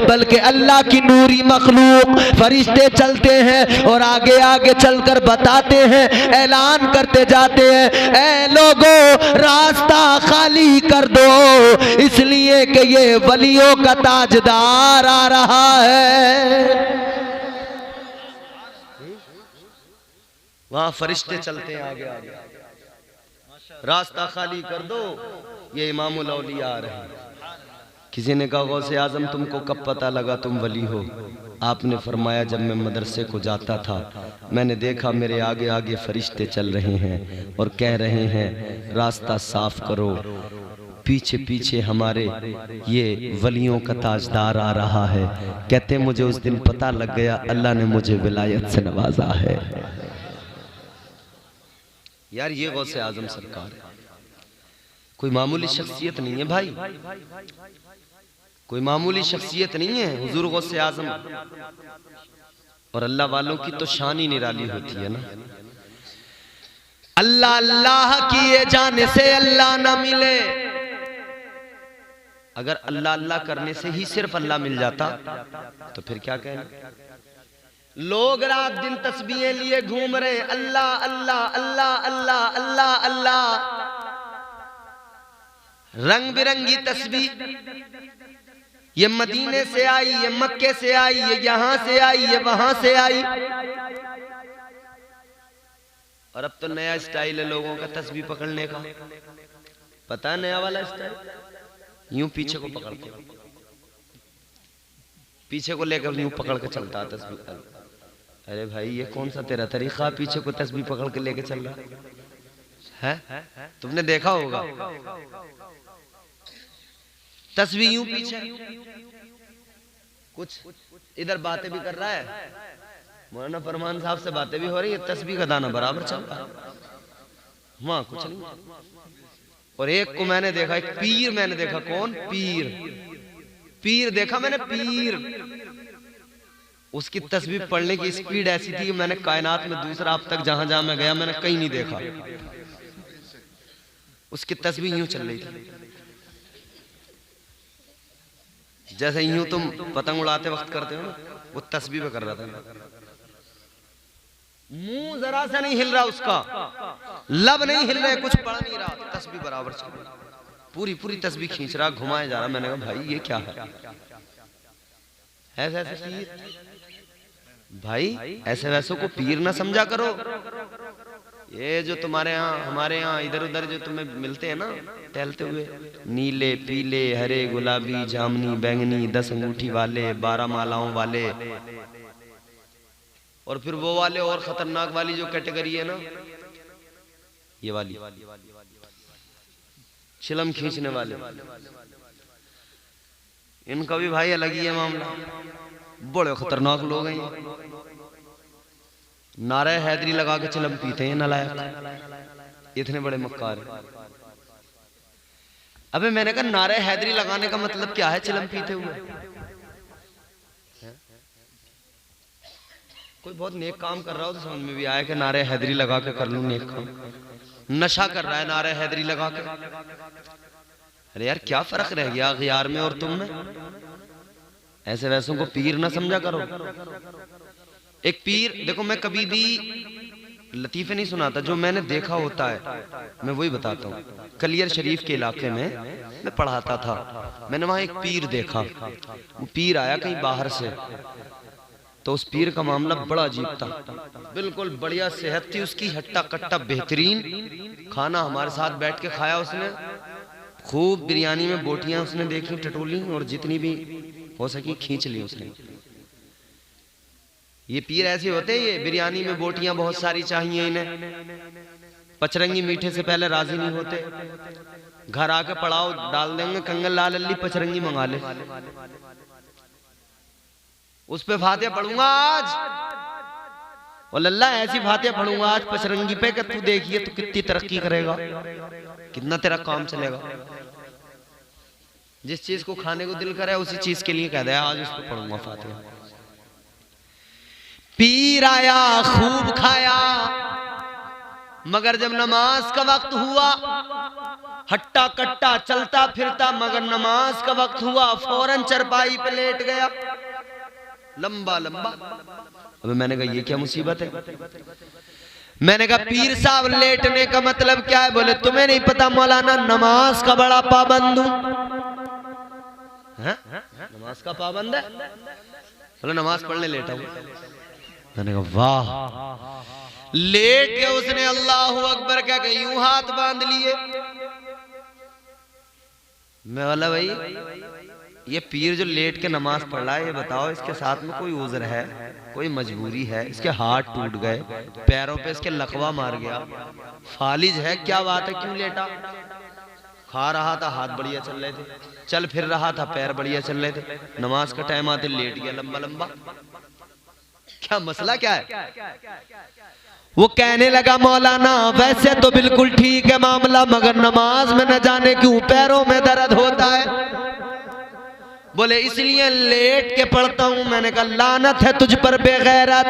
बल्कि अल्लाह की नूरी मखलूक फरिश्ते चलते हैं और आगे आगे चलकर बताते हैं, ऐलान करते जाते हैं, ऐ लोगों रास्ता खाली कर दो, इसलिए कि ये वलियों का ताजदार आ रहा है। वहां फरिश्ते चलते हैं आगे आगे, रास्ता खाली कर दो, ये इमामुल औलिया आ रहे हैं। किसी ने कहा गौसे आजम तुमको कब पता लगा तुम वली हो? आपने फरमाया जब मैं मदरसे को जाता था, मैंने देखा मेरे आगे आगे फरिश्ते चल रहे हैं और कह रहे हैं रास्ता साफ करो, पीछे पीछे हमारे ये वलियों का ताजदार आ रहा है। कहते मुझे उस दिन पता लग गया अल्लाह ने मुझे विलायत से नवाजा है। यार ये गौसे आजम सरकार है, कोई मामूली शख्सियत नहीं है भाई, कोई मामूली शख्सियत नहीं है हुजूर गौसे आजम। और अल्लाह वालों की तो शान ही निराली होती है ना। अल्लाह अल्लाह किए जाने से अल्लाह ना मिले, अगर अल्लाह अल्लाह करने से ही सिर्फ अल्लाह मिल जाता तो फिर क्या कहें। लोग रात दिन तस्बीहें लिए घूम रहे, अल्लाह अल्लाह अल्लाह अल्लाह अल्लाह अल्लाह, रंग बिरंगी तस्बीह, ये मदीने से आई, ये मक्के से आई, ये यहां से आई, ये वहां से आई। और अब तो नया स्टाइल है लोगों का तस्बीह पकड़ने का, पता है नया वाला स्टाइल, यूं पीछे को पकड़ के, पीछे को लेकर यूं पकड़ के चलता है तस्बीह। अरे भाई ये कौन सा तेरा तरीका, पीछे को तस्बीह पकड़ के लेके चल रहा है? तुमने देखा होगा तस्बीह यूं पीछे, कुछ इधर बातें भी कर रहा है, मौलाना फरमान साहब से बातें भी हो रही है, तस्बीह का दाना बराबर चल रहा है, वहां कुछ नहीं। और एक को मैंने देखा, एक पीर मैंने देखा, कौन पीर, पीर देखा मैंने, पीर, उसकी तस्बीह पढ़ने की स्पीड ऐसी थी कि मैंने कायनात में दूसरा अब तक जहां जहां मैं गया मैंने कहीं नहीं देखा, उसकी तस्बीह यूं चल रही थी। जैसे यूं तुम पतंग उड़ाते वक्त करते हो ना, वो तस्बीह पे कर रहा था। मुंह जरा सा नहीं हिल रहा उसका, लब नहीं हिल रहे, कुछ पढ़ नहीं रहा, तस्बीह बराबर चल रही, पूरी पूरी तस्बीह खींच रहा, घुमाया जा रहा। मैंने कहा भाई ये क्या है? ऐसे ऐसे पीर भाई, ऐसे वैसों को पीर ना समझा करो। ये जो तुम्हारे यहाँ हमारे यहाँ इधर उधर जो तुम्हें मिलते हैं ना टहलते हुए, नीले पीले हरे गुलाबी जामनी बैंगनी 10 अंगूठी वाले 12 मालाओं वाले, और फिर वो वाले और खतरनाक वाली जो कैटेगरी है ना, ये वाली चिलम खींचने वाले, इनका भी भाई अलग ही है मामला। बड़े खतरनाक लोग हैं, नारे हैदरी लगा के चिलम पीते हैं नालायक, इतने बड़े मक्कार हैं। अबे मैंने कहा नारे हैदरी लगाने का मतलब क्या है चिलम पीते हुए? कोई बहुत नेक काम कर रहा हो तो समझ में भी आया कि नारे हैदरी लगा के कर लूं नेक काम। नशा कर रहा है नारे हैदरी लगा के, अरे यार क्या फर्क रह गया अगियार में और तुम में? ऐसे वैसों को पीर ना समझा करो। एक पीर देखो, मैं कभी भी लतीफे नहीं सुनाता, जो मैंने देखा होता है मैं वही बताता हूँ। कलियर शरीफ के इलाके में मैं पढ़ाता था, मैंने वहां एक पीर देखा। वो पीर आया कहीं बाहर से, तो उस पीर का मामला बड़ा अजीब था। बिल्कुल बढ़िया सेहत थी उसकी, हट्टा कट्टा बेहतरीन खाना हमारे साथ बैठ के खाया उसने, खूब बिरयानी में बोटियां उसने देखी टटोली, और जितनी भी हो सकी खींच ली उसने। ये पीर ऐसे होते हैं, ये बिरयानी में बोटियां बहुत सारी चाहिए इन्हें, पचरंगी मीठे से पहले राजी नहीं होते, घर आके पड़ाव डाल देंगे, कंगन लाल अल्ली पचरंगी मंगा ले, उस पे फातिहा पढ़ूंगा आज, और लल्ला ऐसी फातिहा पढ़ूंगा आज पचरंगी पे कि तू देखिए तू कितनी तरक्की करेगा, कितना तेरा काम चलेगा। जिस चीज को खाने को दिल करे उसी चीज के लिए कह दे आज उसको पढ़ूंगा फातिहा। पीर आया खूब खाया, मगर जब नमाज का वक्त हुआ, हट्टा कट्टा चलता फिरता, मगर नमाज का वक्त हुआ फौरन चरपाई पे लेट गया, लंबा लंबा। अब मैंने कहा ये क्या मुसीबत है? मैंने कहा पीर साहब लेटने का मतलब क्या है? बोले तुम्हें नहीं पता मौलाना नमाज का बड़ा पाबंद हूं। नमाज का पाबंद है? बोले नमाज पढ़ने लेटा हूं। मैंने कहा वाह। लेट के उसने अल्लाह अकबर क्या कहा, यूं हाथ बांध लिए। मैं बोला भाई ये पीर जो लेट के नमाज पढ़ रहा है, ये बताओ इसके साथ में कोई उज़्र है, कोई मजबूरी है? इसके हाथ टूट गए, पैरों पे इसके लकवा मार गया, फालिज है, क्या बात है, क्यों लेटा? खा रहा था हाथ बढ़िया चल रहे थे, चल फिर रहा था पैर बढ़िया चल रहे थे, नमाज का टाइम आते लेट गया लंबा लंबा, क्या मसला क्या है? वो कहने लगा मौलाना वैसे तो बिल्कुल ठीक है मामला, मगर नमाज में न जाने क्यों पैरों में दर्द होता है। बोले इसलिए लेट के पढ़ता हूं। मैंने कहा लानत है तुझ पर बेगैरत।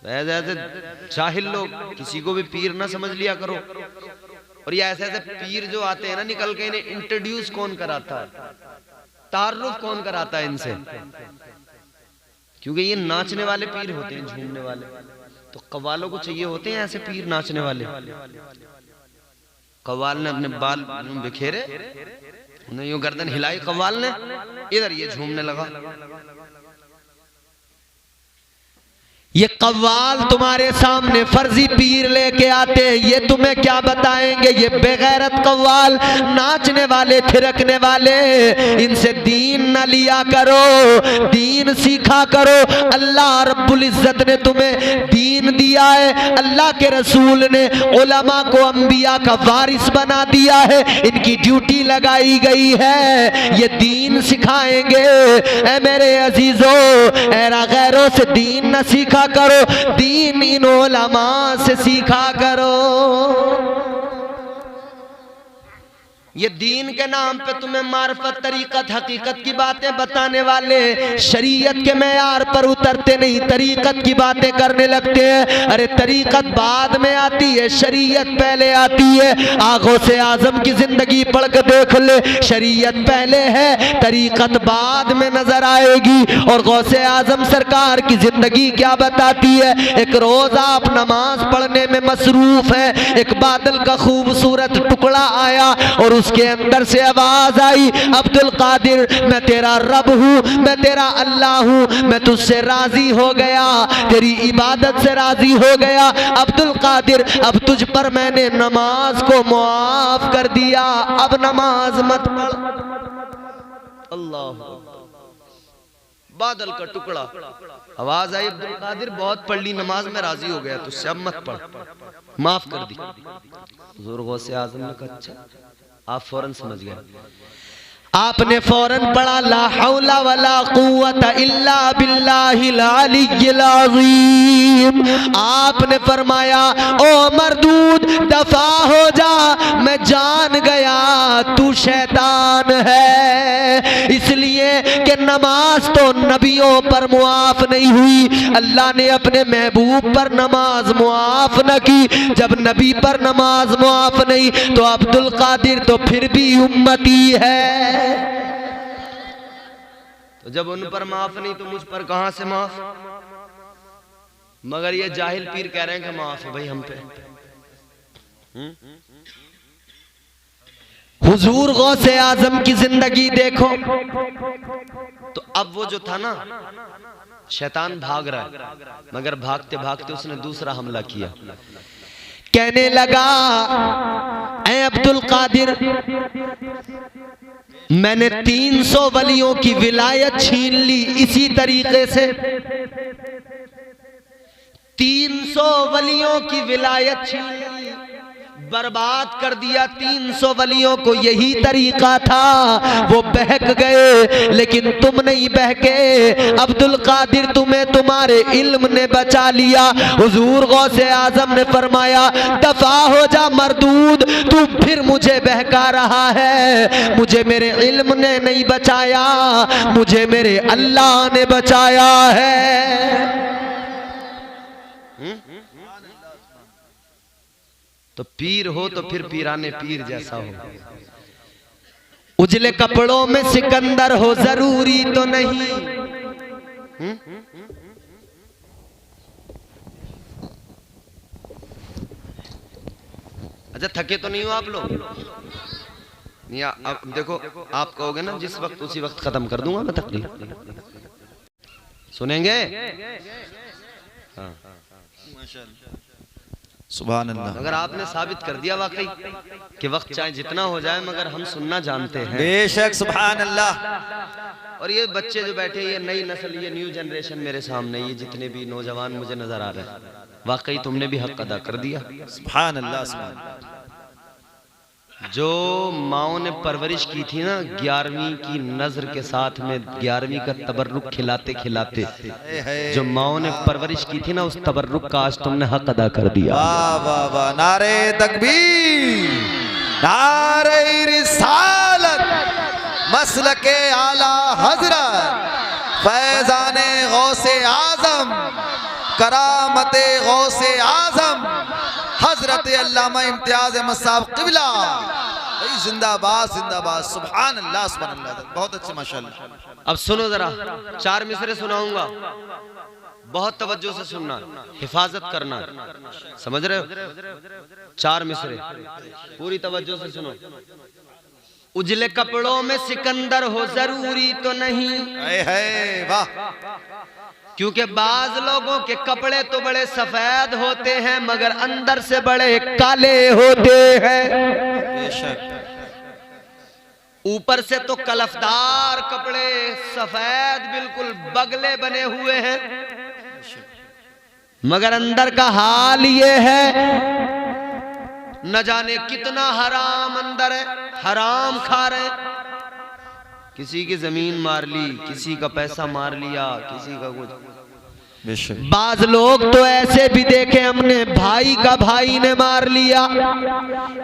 ऐसे ऐसे जाहिल लोग, किसी को भी पीर ना समझ लिया करो। और ये ऐसे ऐसे पीर जो आते हैं ना निकल के, इन्हें इंट्रोड्यूस कौन कराता है, तारुफ कौन कराता है इनसे? क्योंकि ये नाचने वाले पीर होते हैं, झूमने वाले। तो कव्वालों को चाहिए होते हैं ऐसे पीर नाचने वाले। कव्वाल ने अपने बाल बिखेरे, उन्हें यूं गर्दन हिलाई कव्वाल ने, इधर ये झूमने लगा। ये कव्वाल तुम्हारे सामने फर्जी पीर लेके आते, ये तुम्हें क्या बताएंगे? ये बेगैरत कव्वाल, नाचने वाले, थिरकने वाले, इनसे दीन न लिया करो, दीन सीखा करो। अल्लाह रब्बुल इज्जत ने तुम्हें दीन दिया है, अल्लाह के रसूल ने उलमा को अंबिया का वारिस बना दिया है, इनकी ड्यूटी लगाई गई है, ये दीन सिखाएंगे। ऐ मेरे अजीजों, ऐरा गैरों से दीन न सीखा करो, दीन इन उलमा से सीखा करो। ये दीन के नाम पे तुम्हें मार्फत, तरीकत, हकीकत की बातें बताने वाले शरीयत के मेयार पर उतरते नहीं, तरीकत की बातें करने लगते हैं। अरे तरीकत बाद में आती है, शरीयत पहले आती है। आंखों से आजम की जिंदगी पढ़ के देख ले, शरीयत पहले है, तरीकत बाद में नजर आएगी। और गौसे आजम सरकार की जिंदगी क्या बताती है? एक रोज आप नमाज पढ़ने में मसरूफ है, एक बादल का खूबसूरत टुकड़ा आया और उसके अंदर से आवाज आई, अब्दुल कादिर मैं तेरा रब हूँ, मैं तेरा अल्लाह हूँ, मैं तुझसे राजी हो गया, तेरी इबादत से राजी हो गया। अब्दुल कादिर अब तुझ पर मैंने नमाज को मुआफ कर दिया, अब नमाज मत पढ़। अल्लाह, बादल का टुकड़ा, आवाज आई, अब्दुल कादिर बहुत पढ़ ली नमाज में, राजी हो गया तुझसे, अब मत पढ़, माफ कर दी। बुजुर्गों से आजम ने कहा अच्छा, आप फौरन समझ गए। आपने फौरन पढ़ा ला हौला वला कुव्वता इल्ला बिल्लाहिल अलिय्यिल अज़ीम। आपने फरमाया ओ मरदूद दफा हो जा, मैं जान गया तू शैतान है। इसलिए कि नमाज तो नबियों पर मुआफ नहीं हुई, अल्लाह ने अपने महबूब पर नमाज मुआफ न की। जब नबी पर नमाज मुआफ नहीं तो अब्दुल कादिर तो फिर भी उम्मती है। तो जब उन पर माफ नहीं तो मुझ पर कहां से माफ? मगर ये जाहिल पीर कह रहे हैं कि माफ है भाई हम पे। हुजूर गौसे आजम की जिंदगी देखो। तो अब वो जो था ना, शैतान भाग रहा है, मगर भागते भागते उसने दूसरा हमला किया। कहने लगा ऐ अब्दुल कादिर, मैंने 300 वलियों की विलायत छीन ली इसी तरीके से। 300 वलियों की विलायत छीन ली, बर्बाद कर दिया 300 वलियों को, यही तरीका था। वो बहक गए लेकिन तुम नहीं बहके। अब्दुल कादिर तुम्हें तुम्हारे इल्म ने बचा लिया। हुजूर गौसे आजम ने फरमाया दफा हो जा मरदूद, तू फिर मुझे बहका रहा है। मुझे मेरे इल्म ने नहीं बचाया, मुझे मेरे अल्लाह ने बचाया है। तो पीर हो तो फिर पीराने पीर जैसा हो। उजले कपड़ों में सिकंदर हो जरूरी तो नहीं। अच्छा थके तो नहीं हो आप लोग? नहीं, अब देखो आप कहोगे ना जिस वक्त उसी वक्त खत्म कर दूंगा मैं तकलीफ। सुनेंगे? हाँ। सुभान अल्लाह। अगर आपने साबित कर दिया वाकई कि वक्त चाहे जितना हो जाए मगर हम सुनना जानते हैं। बेशक सुभान अल्लाह। और ये बच्चे जो बैठे, ये नई नस्ल, ये न्यू जनरेशन मेरे सामने, ये जितने भी नौजवान मुझे नजर आ रहे हैं, वाकई तुमने भी हक अदा कर दिया। सुभान अल्लाह सुभान अल्लाह। जो माओ ने परवरिश की थी ना 11वीं की नजर के साथ में, 11वीं का तबर्रुक खिलाते खिलाते जो माओ ने परवरिश की थी ना, उस तबर्रुक का आज तुमने हक अदा कर दिया। वाह वाह वाह, नारे तकबीर, नारे रिसालत, मसलके आला हजरत, फैजाने गौसे आजम, करामते गौसे आजम, हजरत अल्लामा इम्तियाज अहमद साहब क़िबला, जिंदाबाद जिंदाबाद। सुभान अल्लाह सुभान अल्लाह। बहुत अच्छे माशाअल्लाह। अब सुनो जरा, 4 मिसरे सुनाऊंगा, बहुत तवज्जो से सुनना, हिफाजत करना, समझ रहे हो? 4 मिसरे पूरी तवज्जो से सुनो। उजले कपड़ों में सिकंदर हो जरूरी तो नहीं, है वाह। क्योंकि बाज लोगों के कपड़े तो बड़े सफेद होते हैं मगर अंदर से बड़े काले होते हैं। बेशक। ऊपर से तो कलफदार कपड़े, सफेद बिल्कुल बगले बने हुए हैं, मगर अंदर का हाल ये है न जाने कितना हराम अंदर है, हराम खा रहे। किसी की जमीन मार ली, किसी का पैसा मार लिया, किसी का कुछ। बेशक। बाज लोग तो ऐसे भी देखे हमने, भाई का भाई ने मार लिया,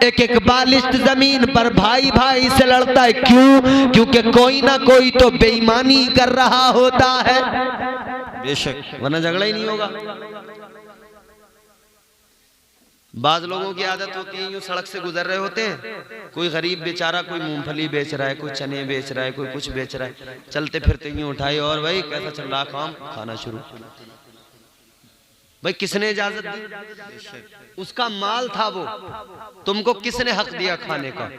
एक एक बालिश्त जमीन पर भाई भाई से लड़ता है। क्यों? क्योंकि कोई ना कोई तो बेईमानी कर रहा होता है, बेशक। वरना झगड़ा ही नहीं होगा। बाज लोगों की आदत होती है, यूं सड़क से गुजर रहे होते हैं, कोई गरीब बेचारा कोई मूंगफली बेच रहा है, कोई चने बेच रहा है, कोई कुछ बेच रहा है, चलते फिरते यूं उठाई, और भाई कैसा चल रहा काम, खाना शुरू। भाई किसने इजाजत दी? उसका माल था वो, तुमको किसने हक दिया खाने का?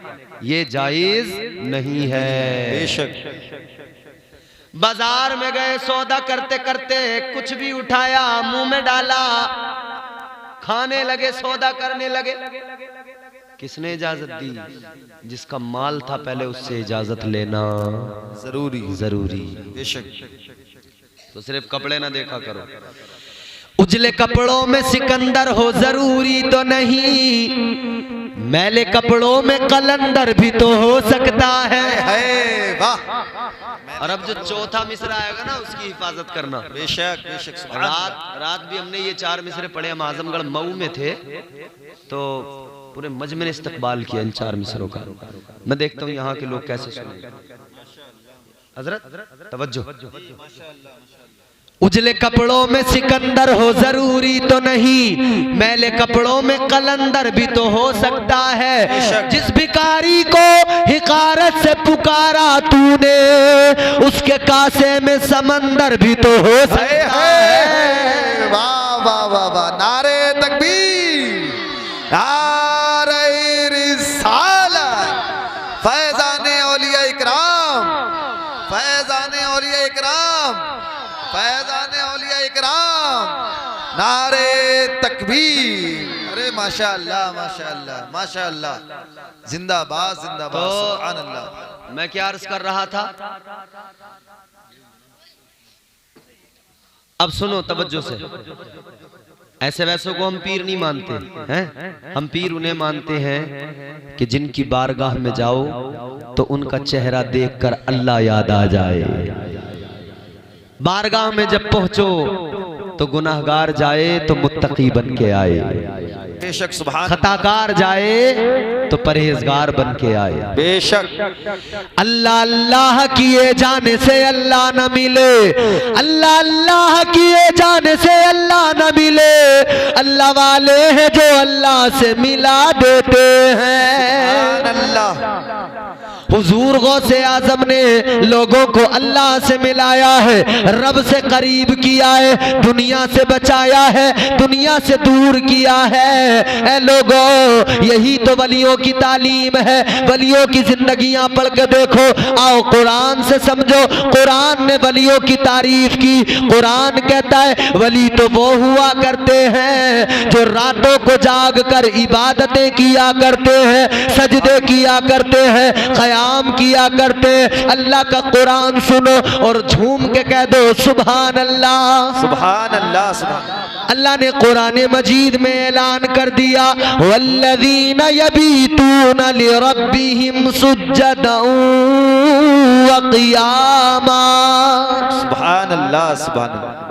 ये जायज नहीं है। बेशक। बाजार में गए, सौदा करते करते कुछ भी उठाया, मुंह में डाला, खाने लगे, सौदा करने लगे। किसने इजाजत दी? जिसका माल था पहले उससे इजाजत लेना जरूरी। बेशक। तो सिर्फ कपड़े ना देखा करो। उजले कपड़ों में सिकंदर हो जरूरी तो नहीं, मैले कपड़ों में कलंदर भी तो हो सकता है। वाह। और अब जो चौथा मिसरा आएगा ना, उसकी हिफाजत करना। बेशक बेशक। रात भी हमने ये 4 मिसरे पढ़े। हम आजमगढ़ मऊ में थे तो पूरे मजमे ने इस्तकबाल किया इन 4 मिसरों का। मैं देखता हूँ यहाँ के लोग कैसे सुनेंगे। हजरत तवज्जो। उजले कपड़ों में सिकंदर हो जरूरी तो नहीं, मैले कपड़ों में कलंदर भी तो हो सकता है। जिस भिखारी को हिकारत से पुकारा तूने, उसके कासे में समंदर भी तो हो सकता है। वाह वाह वाह वाह। नारे तकबीर, नारे रिसालत, फैज़ाने औलिया इकराम, फैज़ाने औलिया इकराम, फैज़ाने औलिया इकराम, नारे तकबीर। अरे माशाअल्लाह माशाअल्लाह माशाअल्लाह, जिंदाबाद जिंदाबाद, सुभान अल्लाह। मैं क्या अर्ज कर रहा था? अब सुनो तवज्जो से। ऐसे वैसों को हम पीर नहीं मानते हैं, हम पीर उन्हें मानते हैं कि जिनकी बारगाह में जाओ तो उनका चेहरा देखकर अल्लाह याद आ जाए। बारगाह में जब पहुंचो तो गुनाहगार जाए तो मुत्तकी बन के आए, बेशक। सुभान। खताकार जाए तो परहेजगार बन के आए। बेशक। अल्लाह अल्लाह किए जाने से अल्लाह न मिले, अल्लाह अल्लाह किए जाने से अल्लाह न मिले। अल्लाह वाले हैं जो अल्लाह से मिला देते हैं। अल्लाह। हुजूर गौसे आजम ने लोगों को अल्लाह से मिलाया है, रब से करीब किया है, दुनिया से बचाया है, दुनिया से दूर किया है। ए लोगों, यही तो वलियों की तालीम है। वलियों की जिंदगियां पढ़ के देखो, आओ कुरान से समझो। कुरान ने वलियों की तारीफ की। कुरान कहता है वली तो वो हुआ करते हैं जो रातों को जाग कर इबादतें किया करते हैं, सजदे किया करते हैं, क़याम किया करते हैं। अल्लाह का कुरान सुनो और झूम के कह दो सुभान अल्लाह, सुभान अल्लाह, सुभान। अल्लाह ने कुरान मजीद में ऐलान कर दिया, वल्लज़ीना यबीतूना लिरब्बिहिम सुज्जदन व क़ियामा। सुभान अल्लाह, सुभान अल्लाह।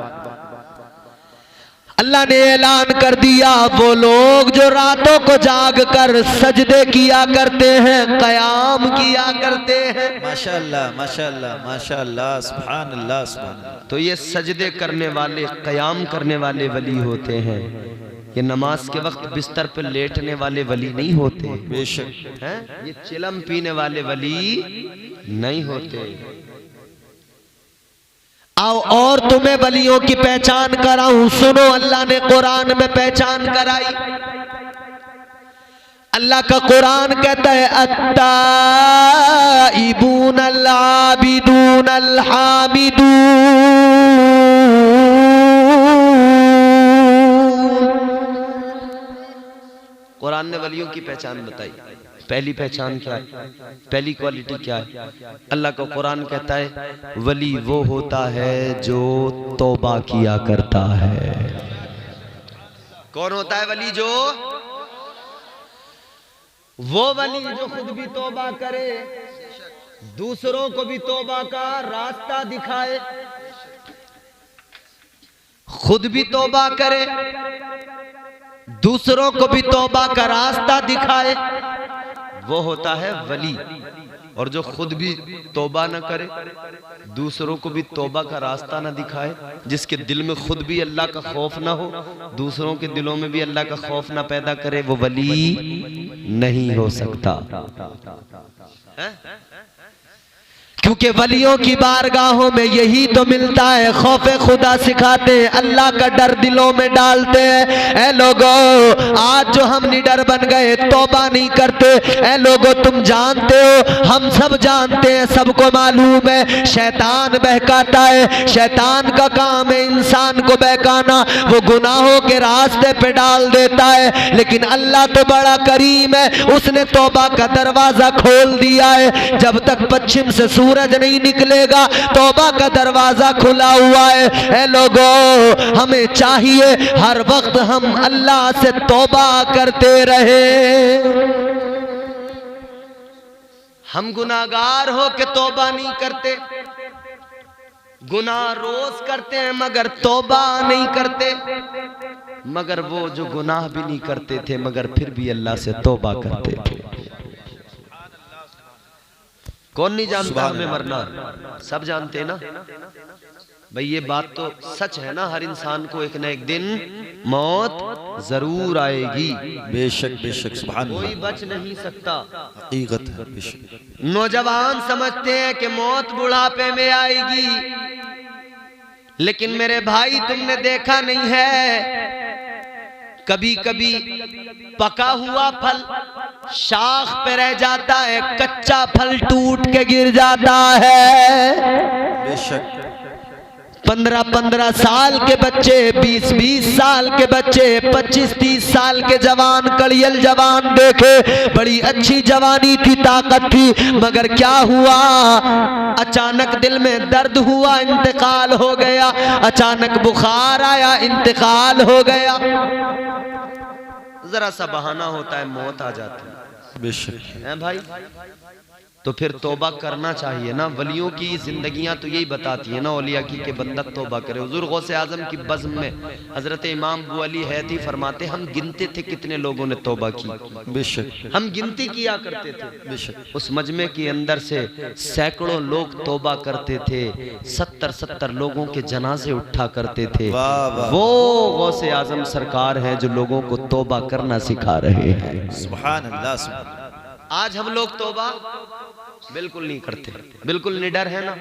अल्लाह ने ऐलान कर दिया, वो लोग जो रातों को जाग कर सजदे किया करते हैं, क़याम किया करते हैं। माशाअल्लाह माशाअल्लाह माशाअल्लाह, सुभान अल्लाह, सुभान अल्लाह। तो ये सजदे करने वाले, क़याम करने वाले वली होते हैं। ये नमाज के वक्त बिस्तर पर लेटने वाले वली नहीं होते। बेशक। हैं? ये चिलम पीने वाले वली नहीं होते। आओ और तुम्हें वलियों की पहचान कराऊं, सुनो। अल्लाह ने कुरान में पहचान कराई। अल्लाह का कुरान कहता है अत्ताइबून अल आबिदून अल हामिदून। कुरान ने वलियों की पहचान बताई। पहली पहचान क्या है? पहली क्वालिटी क्या है? अल्लाह का कुरान कहता है वली वो होता है जो तौबा किया करता है। कौन होता है वली? जो वो वली जो खुद भी तौबा करे, दूसरों को भी तौबा का रास्ता दिखाए, खुद भी तौबा करे, दूसरों को भी तौबा का रास्ता दिखाए, वो होता है वली। और जो खुद भी तौबा न करे, दूसरों को भी तौबा का रास्ता न दिखाए, जिसके दिल में खुद भी अल्लाह का खौफ ना हो, दूसरों के दिलों में भी अल्लाह का खौफ ना पैदा करे, वो वली नहीं हो सकता है? क्योंकि वलियों की बारगाहों में यही तो मिलता है, खौफे खुदा सिखाते हैं, अल्लाह का डर दिलों में डालते हैं। ऐ लोगों, आज जो हम निडर बन गए, तौबा नहीं करते। ऐ लोगों, तुम जानते हो, हम सब जानते हैं, सबको मालूम है, शैतान बहकाता है। शैतान का काम है इंसान को बहकाना, वो गुनाहों के रास्ते पे डाल देता है। लेकिन अल्लाह तो बड़ा करीम है, उसने तौबा का दरवाजा खोल दिया है। जब तक पश्चिम से सूरज नहीं निकलेगा, तौबा का दरवाजा खुला हुआ है। ऐ लोगों, हमें चाहिए हर वक्त हम अल्लाह से तौबा करते रहे। हम गुनाहगार हो के तौबा नहीं करते, गुनाह रोज करते हैं मगर तौबा नहीं करते। मगर वो जो गुनाह भी नहीं करते थे मगर फिर भी अल्लाह से तौबा करते थे। कौन नहीं जानता हमें मरना? सब जानते हैं ना भाई, ये बात तो सच है ना। हर इंसान को एक न एक दिन मौत जरूर आएगी। बेशक बेशक, सुभान कोई बच नहीं सकता, हकीकत है। बेशक नौजवान समझते हैं कि मौत बुढ़ापे में आएगी, लेकिन मेरे भाई तुमने देखा नहीं है, कभी कभी पका हुआ फल शाख पे रह जाता है, कच्चा फल टूट के गिर जाता है। बेशक 15-15 साल के बच्चे, 20-20 साल के बच्चे, 25-30 साल के जवान, कड़ियल जवान देखे, बड़ी अच्छी जवानी थी, ताकत थी, मगर क्या हुआ? अचानक दिल में दर्द हुआ, इंतकाल हो गया। अचानक बुखार आया, इंतकाल हो गया। जरा सा बहाना होता है, मौत आ जाती है। बेशक है भाई, तो फिर तौबा करना चाहिए ना। वलियों की जिंदगियां तो यही बताती है ना, औलिया की के बंदा तौबा करे। हुजूर गौसे आजम की बज़्म में हजरत इमाम अबू अली हैती फरमाते, हम गिनते थे कितने लोगों ने तौबा की। बेशक हम गिनती किया करते थे। बेशक उस मजमे के अंदर से सैकड़ों लोग तौबा करते थे, 70-70 लोगों के जनाजे उठा करते थे। वाह वाह, वो गौसे आजम सरकार है जो लोगों को तौबा करना सिखा रहे हैं। सुभान अल्लाह, सुभान। आज हम लोग तौबा बिल्कुल नहीं करते, बिल्कुल निडर है ना।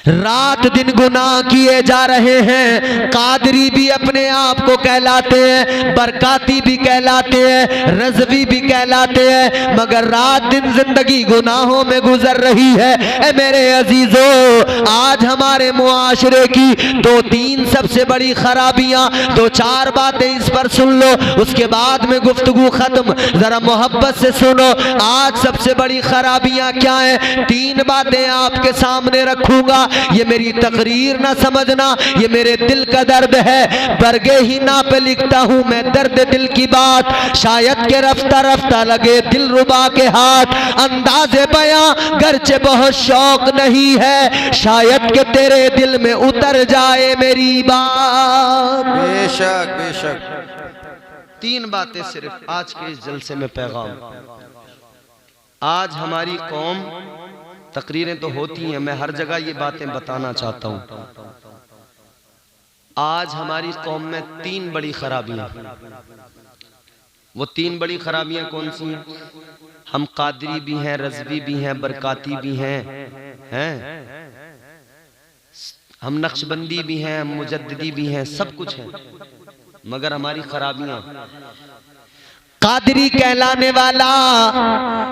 रात दिन गुनाह किए जा रहे हैं। कादरी भी अपने आप को कहलाते हैं, बरकाती भी कहलाते हैं, रज़वी भी कहलाते हैं, मगर रात दिन जिंदगी गुनाहों में गुजर रही है। ए मेरे अजीजों, आज हमारे मुआशरे की 2-3 सबसे बड़ी खराबियां, 2-4 बातें इस पर सुन लो, उसके बाद में गुफ्तगू खत्म। जरा मोहब्बत से सुनो, आज सबसे बड़ी खराबियां क्या है? 3 बातें आपके सामने रखूंगा। ये मेरी तकरीर ना समझना, ये मेरे दिल का दर्द है। बरगे ही ना पे लिखता हूँ मैं दर्द दिल की बात, शायद के रफ्ता रफ्ता लगे दिल रुबा के हाथ। अंदाज़े बयां गरचे बहुत शौक नहीं है, शायद के तेरे दिल में उतर जाए मेरी बात। बेशक बेशक। 3 बातें सिर्फ आज के इस जलसे में पैगाम। आज हमारी कौम, तकरीरें तो होती हैं, मैं हर जगह ये बातें बताना चाहता हूँ। आज हमारी कौम में 3 बड़ी खराबियां। वो 3 बड़ी खराबियां कौन सी हैं? हम कादरी भी हैं, रज़वी भी हैं, बरकाती भी हैं, हम नक्शबंदी भी हैं, हम मुजद्दिदी भी हैं, सब कुछ है, मगर हमारी खराबियां। कादरी कहलाने वाला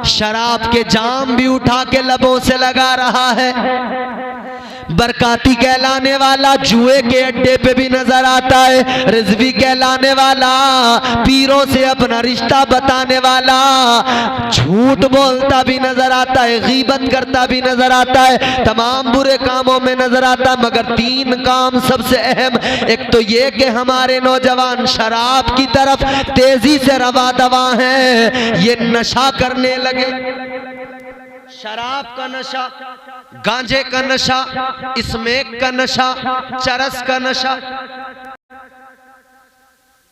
शराब के जाम भी उठा के लबों से लगा रहा है। बरकाती कहलाने वाला जुए के अड्डे पे भी नजर आता है। रिजवी कहलाने वाला पीरों से अपना रिश्ता बताने वाला झूठ बोलता भी नजर आता है, गीबत करता भी नजर आता है, तमाम बुरे कामों में नजर आता। मगर 3 काम सबसे अहम, एक तो ये कि हमारे नौजवान शराब की तरफ तेजी से रवा दवा हैं, ये नशा करने लगे। शराब का नशा गांजे का नशा, स्मैक का नशा, चरस का नशा।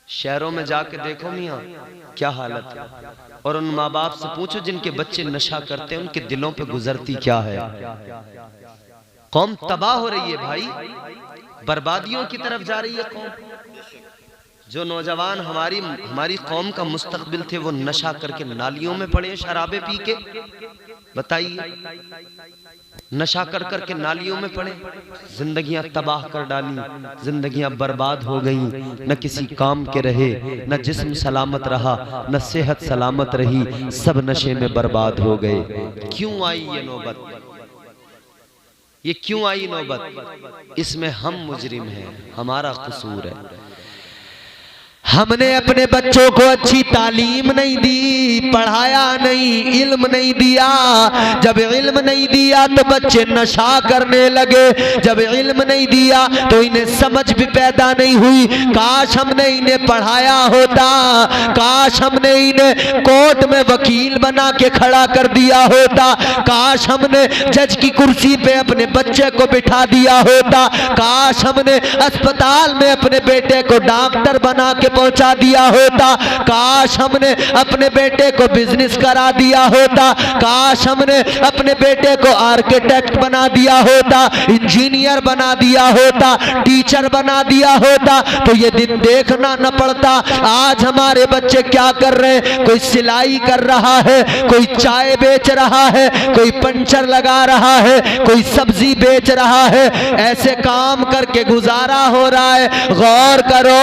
शहरों में जाके देखो मियाँ क्या हालत है, और उन माँ बाप से पूछो जिनके बच्चे नशा करते हैं उनके दिलों पे गुजरती क्या है। कौम तबाह हो रही है भाई, बर्बादियों की तरफ जा रही है कौम। जो नौजवान हमारी कौम का मुस्तकबिल थे वो नशा करके नालियों में पड़े, शराबे पी के। बताइए, नशा कर करके नालियों में पड़े, जिंदगियां तबाह कर डाली, जिंदगियां बर्बाद हो गई, न किसी काम के रहे, न जिस्म सलामत रहा, न सेहत सलामत रही, सब नशे में बर्बाद हो गए। क्यों आई ये नौबत? ये क्यों आई नौबत? इसमें हम मुजरिम हैं, हमारा कसूर है। हमने अपने बच्चों को अच्छी तालीम नहीं दी, पढ़ाया नहीं, इल्म नहीं दिया। जब इल्म नहीं दिया तो बच्चे नशा करने लगे, जब इल्म नहीं दिया तो इन्हें समझ भी पैदा नहीं हुई। काश हमने इन्हें पढ़ाया होता, काश हमने इन्हें कोर्ट में वकील बना के खड़ा कर दिया होता, काश हमने जज की कुर्सी पे अपने बच्चे को बिठा दिया होता, काश हमने अस्पताल में अपने बेटे को डॉक्टर बना के पहुंचा दिया होता, काश हमने अपने बेटे को बिजनेस करा दिया होता, काश हमने अपने बेटे को आर्किटेक्ट बना दिया होता, इंजीनियर बना दिया होता, टीचर बना दिया होता, तो ये दिन देखना न पड़ता। आज हमारे बच्चे क्या कर रहे हैं? कोई सिलाई कर रहा है, कोई चाय बेच रहा है, कोई पंचर लगा रहा है, कोई सब्जी बेच रहा है। ऐसे काम करके गुजारा हो रहा है। गौर करो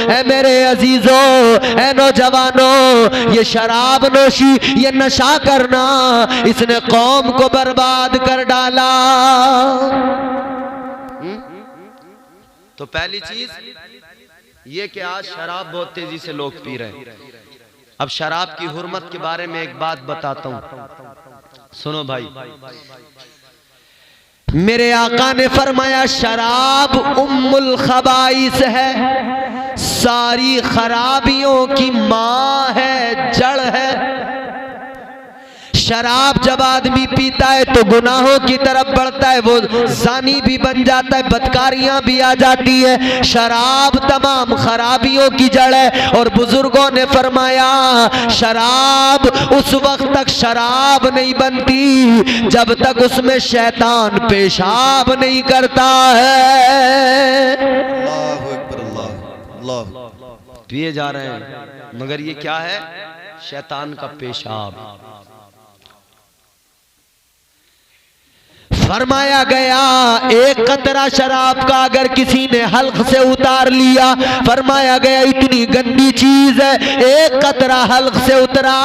ऐ मेरे अजीजों, ऐ नौजवानों, ये शराब नोशी, ये नशा करना, इसने कौम को बर्बाद कर डाला। तो पहली चीज ये कि आज शराब बहुत तेजी से लोग पी रहे हैं। अब शराब की हुर्मत के बारे में एक बात बताता हूं, सुनो भाई। मेरे आका ने फरमाया शराब उम्मुल खबाइस है, सारी खराबियों की मां है, जड़ है। शराब जब आदमी पीता है तो गुनाहों की तरफ बढ़ता है, वो जानी भी बन जाता है, बदकारियां भी आ जाती है। शराब तमाम खराबियों की जड़ है। और बुजुर्गों ने फरमाया शराब उस वक्त तक शराब नहीं बनती जब तक उसमें शैतान पेशाब नहीं करता है। पिए जा रहे हैं मगर ये क्या है? शैतान का पेशाब। फरमाया गया एक कतरा शराब का अगर किसी ने हल्क से उतार लिया, फरमाया गया इतनी गंदी चीज है, एक कतरा हल्क से उतरा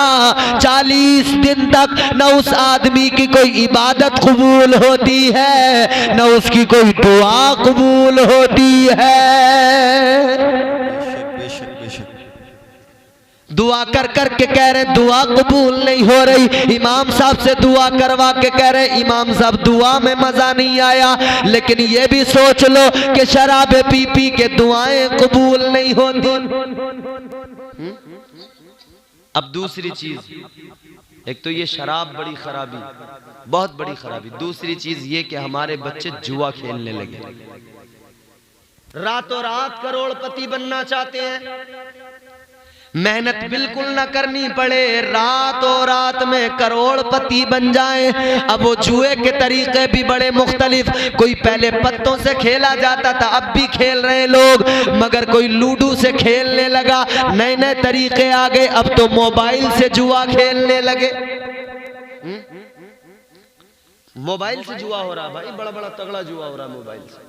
40 दिन तक न उस आदमी की कोई इबादत कबूल होती है, न उसकी कोई दुआ कबूल होती है। दुआ कर कर के कह रहे दुआ कबूल नहीं हो रही, इमाम साहब से दुआ करवा के कह रहे इमाम साहब दुआ में मजा नहीं आया। लेकिन ये भी सोच लो कि शराबे पी पी के दुआएं कबूल नहीं होती। अब दूसरी चीज, एक तो ये शराब बड़ी खराबी, बहुत बड़ी खराबी। दूसरी चीज ये कि हमारे बच्चे जुआ खेलने लगे, रातों रात करोड़पति बनना चाहते हैं, मेहनत बिल्कुल ना करनी पड़े, रातों रात में करोड़पति बन जाएं। अब वो जुए के तरीके भी बड़े मुख्तलिफ, कोई पहले पत्तों से खेला जाता था, अब भी खेल रहे लोग, मगर कोई लूडो से खेलने लगा, नए नए तरीके आ गए। अब तो मोबाइल से जुआ खेलने लगे, मोबाइल से जुआ हो रहा भाई, बड़ा बड़ा तगड़ा जुआ हो रहा मोबाइल से।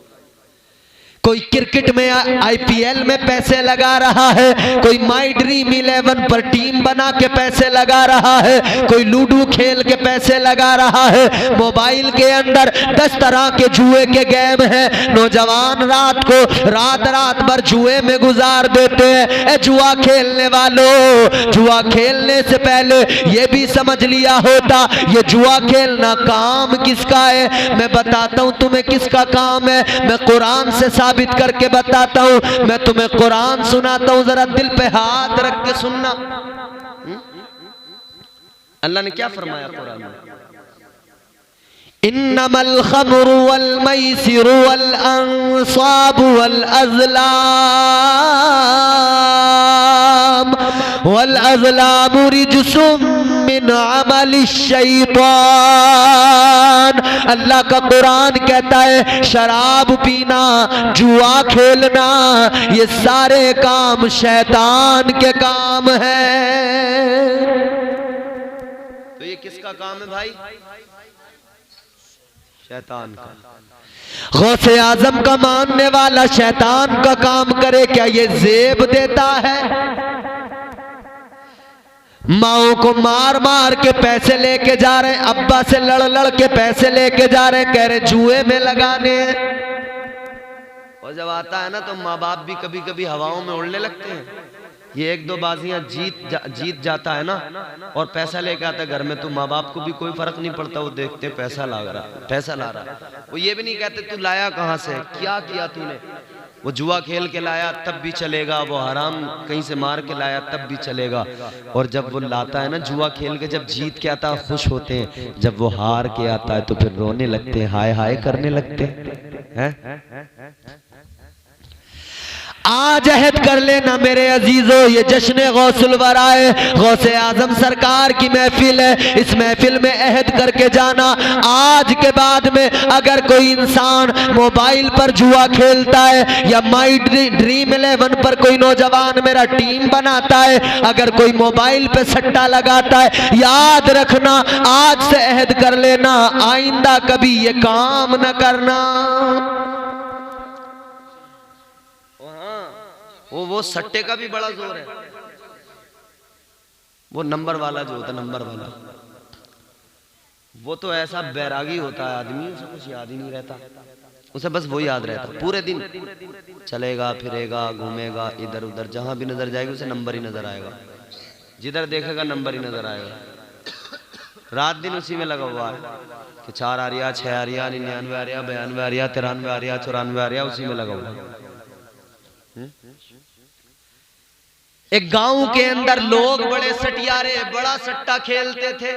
कोई क्रिकेट में आईपीएल में पैसे लगा रहा है, कोई माई ड्रीम 11 पर टीम बना के पैसे लगा रहा है, कोई लूडो खेल के पैसे लगा रहा है। मोबाइल के अंदर 10 तरह के जुए के गेम हैं। नौजवान रात को रात भर जुए में गुजार देते हैं। ए जुआ खेलने वालों, जुआ खेलने से पहले ये भी समझ लिया होता ये जुआ खेलना काम किसका है। मैं बताता हूं तुम्हें किसका काम है, मैं कुरान से साबित करके बताता हूं। मैं तुम्हें कुरान सुनाता हूं, जरा दिल पे हाथ रख के सुनना। अल्लाह ने क्या फरमाया कुरान में? इन्नमल खम्रु वल मैसिरु वल अंसाबु वल अज़लामु रिजसुम मिन अमलि शैतान। अल्लाह का कुरान कहता है शराब पीना, जुआ खेलना, ये सारे काम शैतान के काम है। तो ये किसका काम है भाई? शैतान का। गौसे आजम का मानने वाला शैतान का काम करे क्या? ये जेब देता है, माओ को मार मार के पैसे लेके जा रहे हैं, अब्बा से लड़ लड़ के पैसे लेके जा रहे हैं, कह रहे जुए में लगाने हैं। और जब आता है ना तो माँ बाप भी कभी कभी हवाओं में उड़ने लगते हैं। ये एक दो बाजियां जीत जाता है ना और पैसा लेके आता है घर में, तो माँ बाप को भी कोई फर्क नहीं पड़ता। वो देखते पैसा ला रहा, पैसा ला रहा। वो ये भी नहीं कहते तू लाया कहाँ से, क्या किया तूने। वो जुआ खेल के लाया तब भी चलेगा, वो हराम कहीं से मार के लाया तब भी चलेगा। और जब वो लाता है ना जुआ खेल के, जब जीत के आता है खुश होते हैं, जब वो हार के आता है तो फिर रोने लगते हैं, हाय हाय करने लगते हैं। आज अहद कर लेना मेरे अजीजों, ये जश्न गौसुल वराए गौसे आजम सरकार की महफिल है। इस महफिल में अहद करके जाना, आज के बाद में अगर कोई इंसान मोबाइल पर जुआ खेलता है या माई ड्रीम 11 पर कोई नौजवान मेरा टीम बनाता है, अगर कोई मोबाइल पे सट्टा लगाता है, याद रखना आज से अहद कर लेना आइंदा कभी ये काम न करना। वो सट्टे का भी बड़ा जोर है। वो नंबर वाला जो होता है, नंबर वाला, वो तो ऐसा बैरागी होता है आदमी, उसे कुछ याद ही नहीं रहता। उसे बस वो याद रहता, पूरे दिन चलेगा फिरेगा घूमेगा इधर उधर, जहां भी नजर जाएगी उसे नंबर ही नजर आएगा, जिधर देखेगा नंबर ही नजर आएगा। रात दिन उसी में लगा हुआ है कि 4 आ रिया, 6 आ रिया, 99 आ रिया, 92 आ रिया, 93 आ रिया, 94 आ रिया, उसी में लगा हुआ है। एक गांव के अंदर लोग बड़े सटियारे बड़ा सट्टा खेलते थे,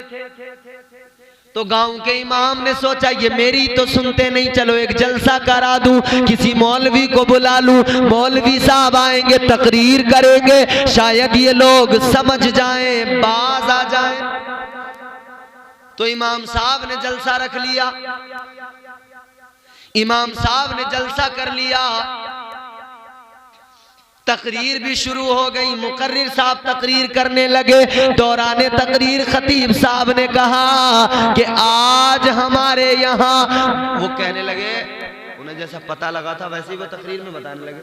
तो गांव के इमाम ने सोचा ये मेरी तो सुनते नहीं, चलो एक जलसा करा दूं, किसी मौलवी को बुला लूं, मौलवी साहब आएंगे तकरीर करेंगे, शायद ये लोग समझ जाएं, बाज आ जाएं। तो इमाम साहब ने जलसा रख लिया, इमाम साहब ने जलसा कर लिया, तकरीर भी शुरू हो गई। मुकर्रिर साहब तकरीर करने लगे। दौराने तकरीर खतीब साहब ने कहा कि आज हमारे यहाँ, वो कहने लगे, उन्हें जैसा पता लगा था वैसे ही वो तकरीर में बताने लगे।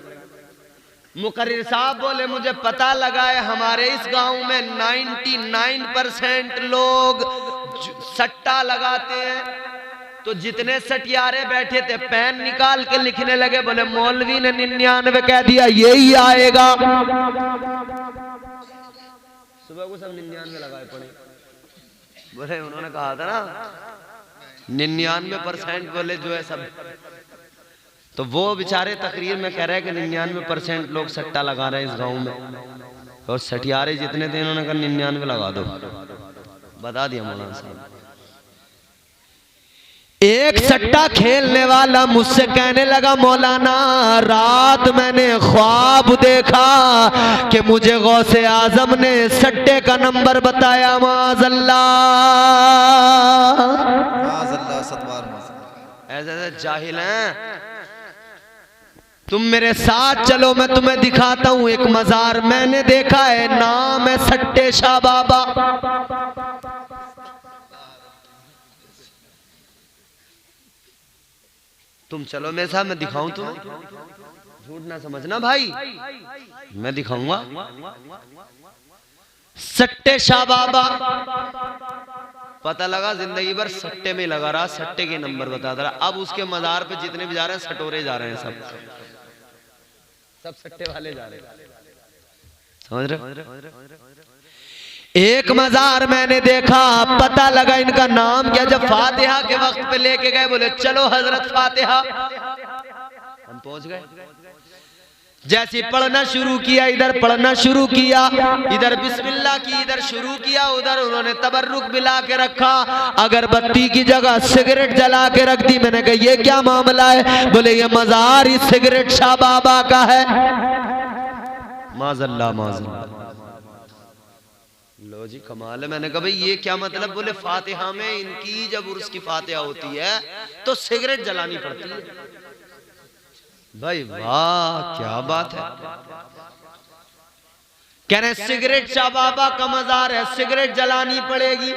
मुकर्रिर साहब बोले मुझे पता लगा है हमारे इस गांव में 99% लोग सट्टा लगाते हैं। तो जितने सटियारे बैठे थे पेन निकाल के लिखने लगे, बोले मौलवी ने 99 कह दिया, यही आएगा। सुबह को सब 99 लगाए पड़े, बोले उन्होंने कहा था ना 99% बोले जो है सब। तो वो बेचारे तकरीर में कह रहे हैं कि 99% लोग सट्टा लगा रहे हैं इस गांव में, और सटियारे जितने थे इन्होंने कहा 99 लगा दो। बता दिया मौलाना साहब। एक सट्टा खेलने वाला मुझसे कहने लगा मौलाना रात मैंने ख्वाब देखा कि मुझे गौसे आजम ने सट्टे का नंबर बताया। माज़अल्लाह ऐसे जाहिल हैं। तुम मेरे साथ चलो, मैं तुम्हें दिखाता हूं एक मजार मैंने देखा है, नाम है सट्टे शाह बाबा। तुम चलो मेरे साथ, मैं दिखाऊं तुम्हें, झूठ ना समझना भाई, मैं दिखाऊंगा। सट्टे शाह बाबा, पता लगा जिंदगी भर सट्टे में लगा रहा, सट्टे के नंबर बताता रहा। अब उसके मजार पे जितने भी जा रहे हैं सटोरे जा रहे हैं, सब सट्टे वाले जा रहे हैं, समझ रहे? एक मजार मैंने देखा, पता लगा इनका नाम क्या। जब फातिहा के वक्त पे लेके गए, बोले चलो हजरत फातिहा, हम पहुंच गए। जैसे पढ़ना शुरू किया, इधर पढ़ना शुरू किया, इधर बिस्मिल्लाह की, इधर शुरू किया, उधर उन्होंने तबर्रुक मिला के रखा, अगरबत्ती की जगह सिगरेट जला के रख दी। मैंने कहा ये क्या मामला है? बोले ये मजार इस सिगरेट शाह बाबा का है। माज़ल्लाह माज़ल्लाह। लो जी कमाल है। मैंने कहा भाई ये क्या मतलब? बोले फातिहा में इनकी जब उर्स की फातिहा होती है तो सिगरेट जलानी पड़ती है। भाई वाह क्या बात है। कह रहे सिगरेट शाह बाबा का मजार है, सिगरेट जलानी पड़ेगी।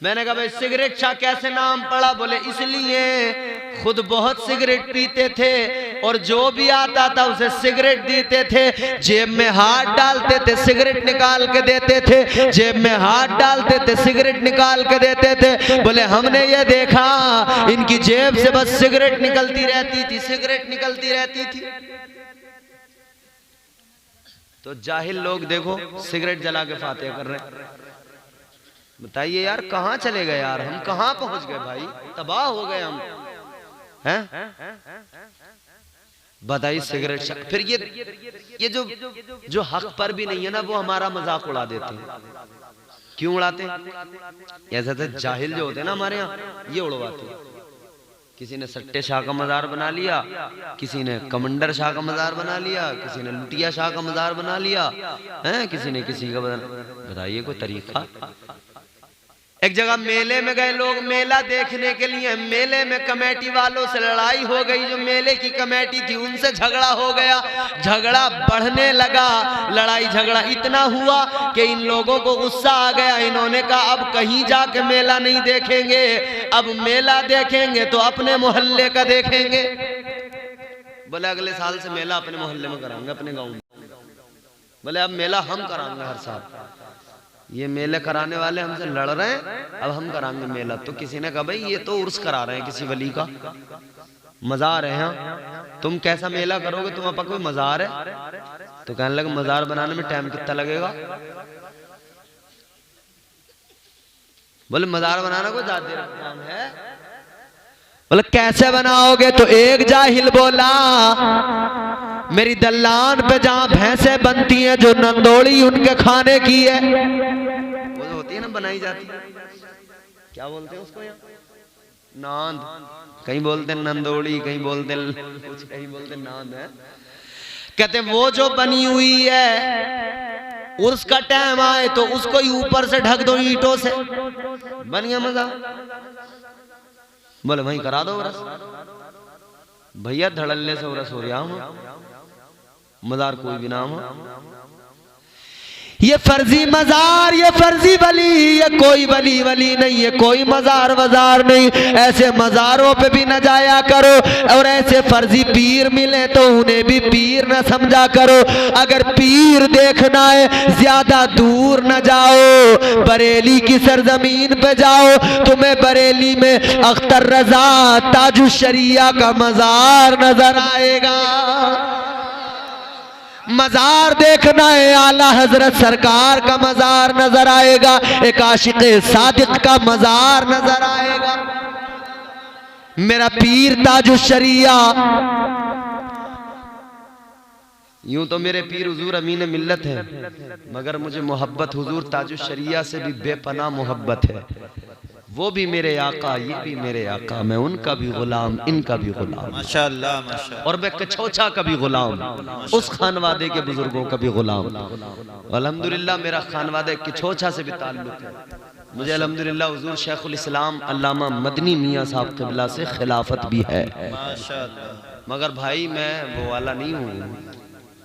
मैंने कहा भाई सिगरेट शाह कैसे नाम पड़ा? बोले इसलिए खुद बहुत सिगरेट पीते थे और जो भी आता था उसे सिगरेट देते थे, जेब में हाथ डालते थे सिगरेट निकाल के देते थे, जेब में हाथ डालते थे सिगरेट निकाल के देते थे। बोले हमने ये देखा इनकी जेब से बस सिगरेट निकलती रहती थी, सिगरेट निकलती रहती थी। तो जाहिल लोग देखो सिगरेट जला के फातिहा कर रहे हैं। बताइए यार कहां चले गए यार, हम कहां पहुंच गए भाई, तबाह हो गए हम हैं। बताइए सिगरेट। फिर ये जो हक पर भी नहीं है ना वो हमारा मजाक उड़ा देते हैं। क्यों उड़ाते हैं? ऐसा तो जाहिल जो होते हैं ना हमारे यहाँ ये उड़वाते हैं। किसी ने सट्टे शाह का मजार बना लिया, किसी ने कमंडर शाह का मजार बना लिया, किसी ने लुटिया शाह का मजार बना लिया है, किसी ने किसी का। बताइए कोई तरीका? एक जगह मेले में गए लोग मेला देखने के लिए, मेले में कमेटी वालों से लड़ाई हो गई। जो मेले की कमेटी थी उनसे झगड़ा हो गया, झगड़ा बढ़ने लगा, लड़ाई झगड़ा इतना हुआ कि इन लोगों को गुस्सा आ गया। इन्होंने कहा अब कहीं जाके मेला नहीं देखेंगे, अब मेला देखेंगे तो अपने मोहल्ले का देखेंगे। बोले अगले साल से मेला अपने मोहल्ले में कराएंगे, अपने गाँव में। बोले अब मेला हम कराएंगे हर साल, ये मेले कराने वाले हमसे लड़ रहे हैं, अब हम कराएंगे मेला। तो किसी ने कहा भाई ये तो उर्स करा रहे हैं किसी वली का, मजार है यहाँ, तुम कैसा मेला करोगे, तुम अपना कोई मजार है? तो कहने लगे मजार बनाने में टाइम कितना लगेगा? बोले मजार बनाना कोई ज्यादा देर का काम है। बोले कैसे बनाओगे? तो एक जाहिल बोला मेरी दल्लान पे जहां भैंसे बनती हैं जो नंदोड़ी उनके खाने की है, वो होती है ना बनाई जाती है, क्या बोलते हैं उसको यहाँ? नांद। कहीं बोलते हैं नंदोड़ी, कहीं बोलते हैं कुछ, कहीं बोलते हैं नांद है। कहते वो जो बनी हुई है उर्स का टाइम आए तो उसको ही ऊपर से ढक दो ईंटों से, बन गया मजा। बोले वहीं करा दो उर्स। भैया धड़ल्ले से उर्स हो रहा हूं, मजार कोई भी नाम हो। ये फर्जी मजार, ये फर्जी वली, ये कोई वली वली नहीं, ये कोई मजार वजार नहीं। ऐसे मजारों पे भी न जाया करो और ऐसे फर्जी पीर मिले तो उन्हें भी पीर न समझा करो। अगर पीर देखना है ज्यादा दूर न जाओ, बरेली की सरजमीन पे जाओ, तुम्हें बरेली में अख्तर रजा ताजुशरिया का मजार नजर आएगा। मजार देखना है आला हजरत सरकार का मजार नजर आएगा, एक आशिक़े सादिक का मजार नजर आएगा। मेरा पीर ताजुशरिया, यूं तो मेरे पीर हुजूर अमीन मिल्लत है, मगर मुझे मोहब्बत हुजूर ताजुशरिया से भी बेपनाह मोहब्बत है। वो भी मेरे आका, ये भी मेरे आका, मैं उनका भी गुलाम, इनका भी गुलाम, माशाअल्लाह माशाअल्लाह। और मैं कछोछा का भी गुलाम, उस खानवादे के बुजुर्गों का भी गुलाम। अल्हम्दुलिल्लाह मेरा खानवादे कछोछा से भी ताल्लुक है। मुझे अल्हम्दुलिल्लाह हुजूर शेखुल इस्लाम अल्लामा मदनी मियाँ साहब क़िबला से खिलाफत भी है माशाअल्लाह। मगर भाई मैं वो वाला नहीं हूँ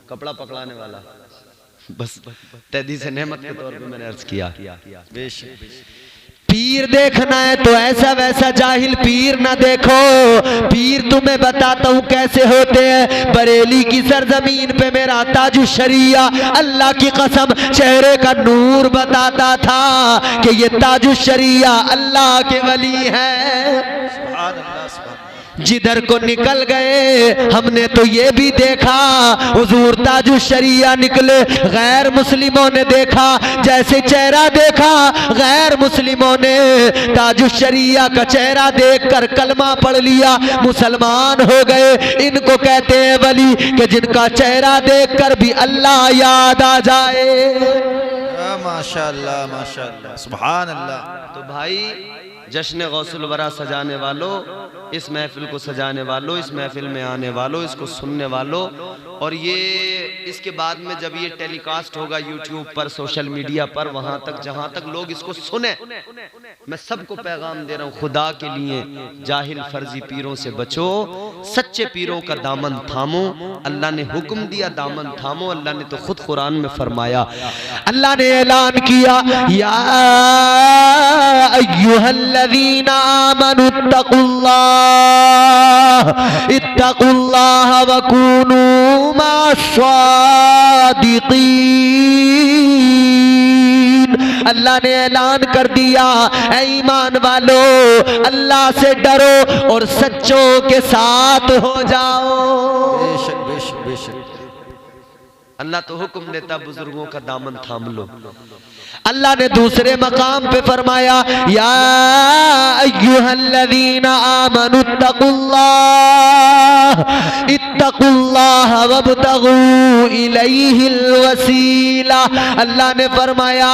कपड़ा पकड़ाने वाला, बस तैदी से नेमत के तौर पे मैंने अर्ज किया। बेशक पीर देखना है तो ऐसा वैसा जाहिल पीर ना देखो, पीर तुम्हें बताता हूँ कैसे होते हैं। बरेली की सरजमीन पे मेरा ताजुशरिया अल्लाह की कसम चेहरे का नूर बताता था कि ये ताजुशरिया अल्लाह के वली है। जिधर को निकल गए हमने तो ये भी देखा हुजूर ताजुश्शरिया निकले, गैर मुस्लिमों ने देखा, जैसे चेहरा देखा गैर मुस्लिमों ने ताजुश्शरिया का चेहरा देखकर कलमा पढ़ लिया, मुसलमान हो गए। इनको कहते हैं वली कि जिनका चेहरा देखकर भी अल्लाह याद आ जाए। माशाअल्लाह माशाअल्लाह सुभान अल्लाह। तो भाई जश्न गौसुल वरा सजाने वालों, इस महफिल को सजाने वालों, इस महफिल में आने वालों, इसको सुनने वालों, और ये इसके बाद में जब ये टेलीकास्ट होगा यूट्यूब पर, सोशल मीडिया पर, वहां तक जहां तक लोग इसको सुने, मैं सबको पैगाम दे रहा हूँ, खुदा के लिए जाहिल फर्जी पीरों से बचो, सच्चे पीरों का दामन थामो। अल्लाह ने हुक्म दिया दामन थामो, अल्लाह ने तो खुद कुरान में फरमाया, अल्लाह ने ऐलान किया, या अय्युहल्लज़ीना आमनु इत्तकुल्लाह वकूनू मास्सादिकीन। अल्लाह ने ऐलान कर दिया, ऐ ईमान वालों अल्लाह से डरो और सच्चों के साथ हो जाओ। बेशक बेशक बेशक। अल्लाह तो हुक्म देता बुजुर्गों का दामन थाम लो। अल्लाह ने दूसरे मकाम पे फरमाया, या अय्युहल्लज़ीना आमनु इत्तकुल्लाह वब्तगू इलैहिल वसीला। अल्लाह ने फरमाया,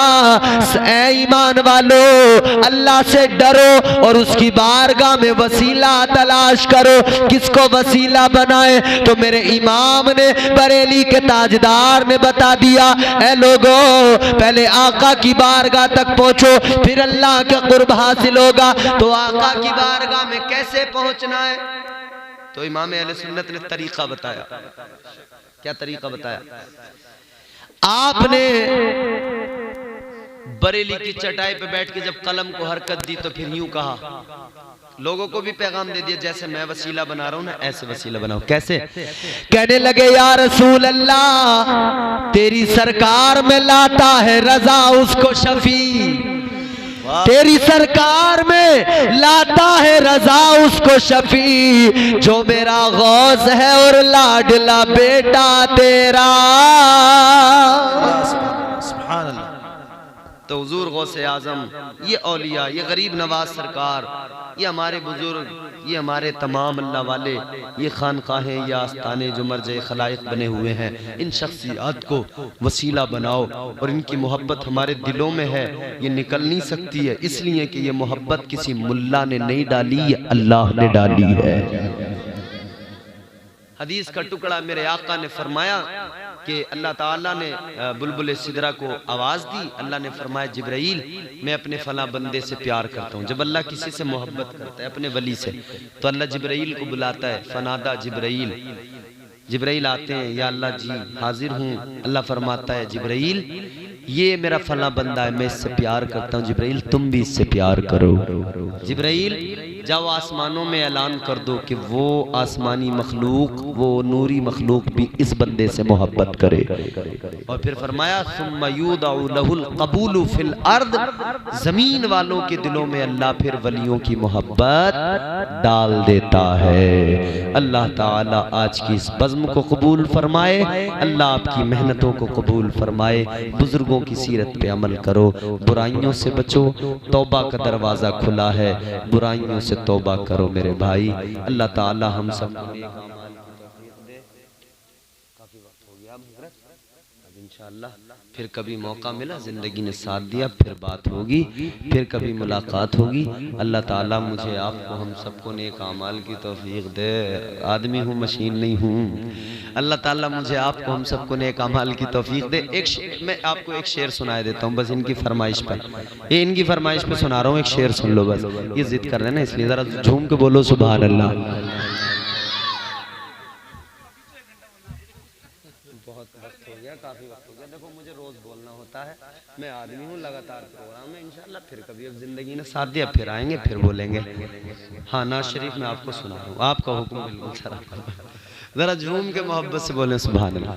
ऐ ईमान वालों अल्लाह से डरो और उसकी बारगाह में वसीला तलाश करो। किसको वसीला बनाए? तो मेरे इमाम ने, बरेली के ताजदार ने बता दिया, ऐ लोगों पहले आका की बारगाह तक पहुंचो, फिर अल्लाह का कुर्ब हासिल होगा। तो आका की बारगाह में कैसे पहुंचना है? तो इमाम अहले सुन्नत ने तरीका बताया। क्या तरीका बताया? आपने बरेली की चटाई पे बैठ के जब कलम को हरकत दी तो फिर यूं कहा, लोगों को भी पैगाम दे दिया, जैसे मैं वसीला बना रहा हूं ना ऐसे वसीला बनाओ। कैसे? कहने लगे, या रसूल अल्लाह तेरी सरकार में लाता है रजा उसको शफी, तेरी सरकार में लाता है रजा उसको शफी, जो मेरा गौस है और लाडला बेटा तेरा। सुभान अल्लाह। तो हुजूर गौसे आजम, ये औलिया, ये गरीब नवाज सरकार, ये हमारे बुजुर्ग, ये हमारे तमाम अल्लाह वाले, ये खानकाहें या आस्थाने जो मर्ज खलाइक बने हुए हैं, इन शख्सियात को वसीला बनाओ और इनकी मोहब्बत हमारे दिलों में है, ये निकल नहीं सकती है, इसलिए कि ये मोहब्बत किसी मुल्ला ने नहीं डाली, ये अल्लाह ने डाली है। हदीस का टुकड़ा मेरे आका ने फरमाया कि अल्लाह ताला ने बुलबुल सिदरा को आवाज़ दी। अल्लाह ने फरमाया, जिब्राइल मैं अपने फला बंदे से प्यार करता हूँ। जब अल्लाह किसी से मोहब्बत करता है अपने वली से, तो अल्लाह जिब्राइल को बुलाता है, फनादा जिब्राइल। जिब्राइल आते हैं, या अल्लाह जी हाजिर हूँ। अल्लाह फरमाता है, जिब्राइल ये मेरा फला बंदा है, मैं इससे प्यार करता हूँ, जिब्राइल तुम भी इससे प्यार करो। जिब्राइल जाओ आसमानों में ऐलान कर दो कि वो आसमानी मखलूक, वो नूरी मखलूक भी इस बंदे से मोहब्बत करे। और फिर फरमाया, सुम्मा युदअउ लहुल क़बूलु फिल अर्द, जमीन वालों के दिलों में अल्लाह फिर वलियों की मोहब्बत डाल देता है। अल्लाह ताला आज की इस बज़्म को कबूल फरमाए, अल्लाह आपकी मेहनतों को कबूल फरमाए। बुजुर्गों की सीरत पे अमल करो, बुराइयों से बचो, तौबा का दरवाज़ा खुला है, बुराइयों से तौबा करो मेरे भाई। अल्लाह ताला हम सब काफी वक्त हो गया, अब इंशाअल्लाह फिर कभी मौका मिला, जिंदगी ने साथ दिया, फिर बात होगी, फिर कभी मुलाकात होगी। अल्लाह ताला मुझे आपको हम सबको नेक आमाल की तौफीक दे। आदमी हूँ, मशीन नहीं हूँ। अल्लाह ताला मुझे आपको हम सबको नेक आमाल की तौफीक दे। मैं आपको एक शेर सुनाए देता हूँ बस इनकी फरमाइश पर, ये इनकी फरमाइश पे सुना रहा हूँ, एक शेर सुन लो बस। ये जिद कर रहे हैं ना, इसलिए जरा झूम के बोलो सुभान अल्लाह। बहुत वक्त हो गया, काफी वक्त हो गया। देखो मुझे रोज बोलना होता है, मैं आदमी हूँ, लगातार प्रोग्राम है। इंशाल्लाह फिर कभी अब जिंदगी ने साथ दिया फिर आएंगे, फिर बोलेंगे। हाँ नाज शरीफ में आपको सुना रहा हूँ, आपका हुक्म बिल्कुल सरा, जरा झूम के मोहब्बत से बोले सुभान अल्लाह।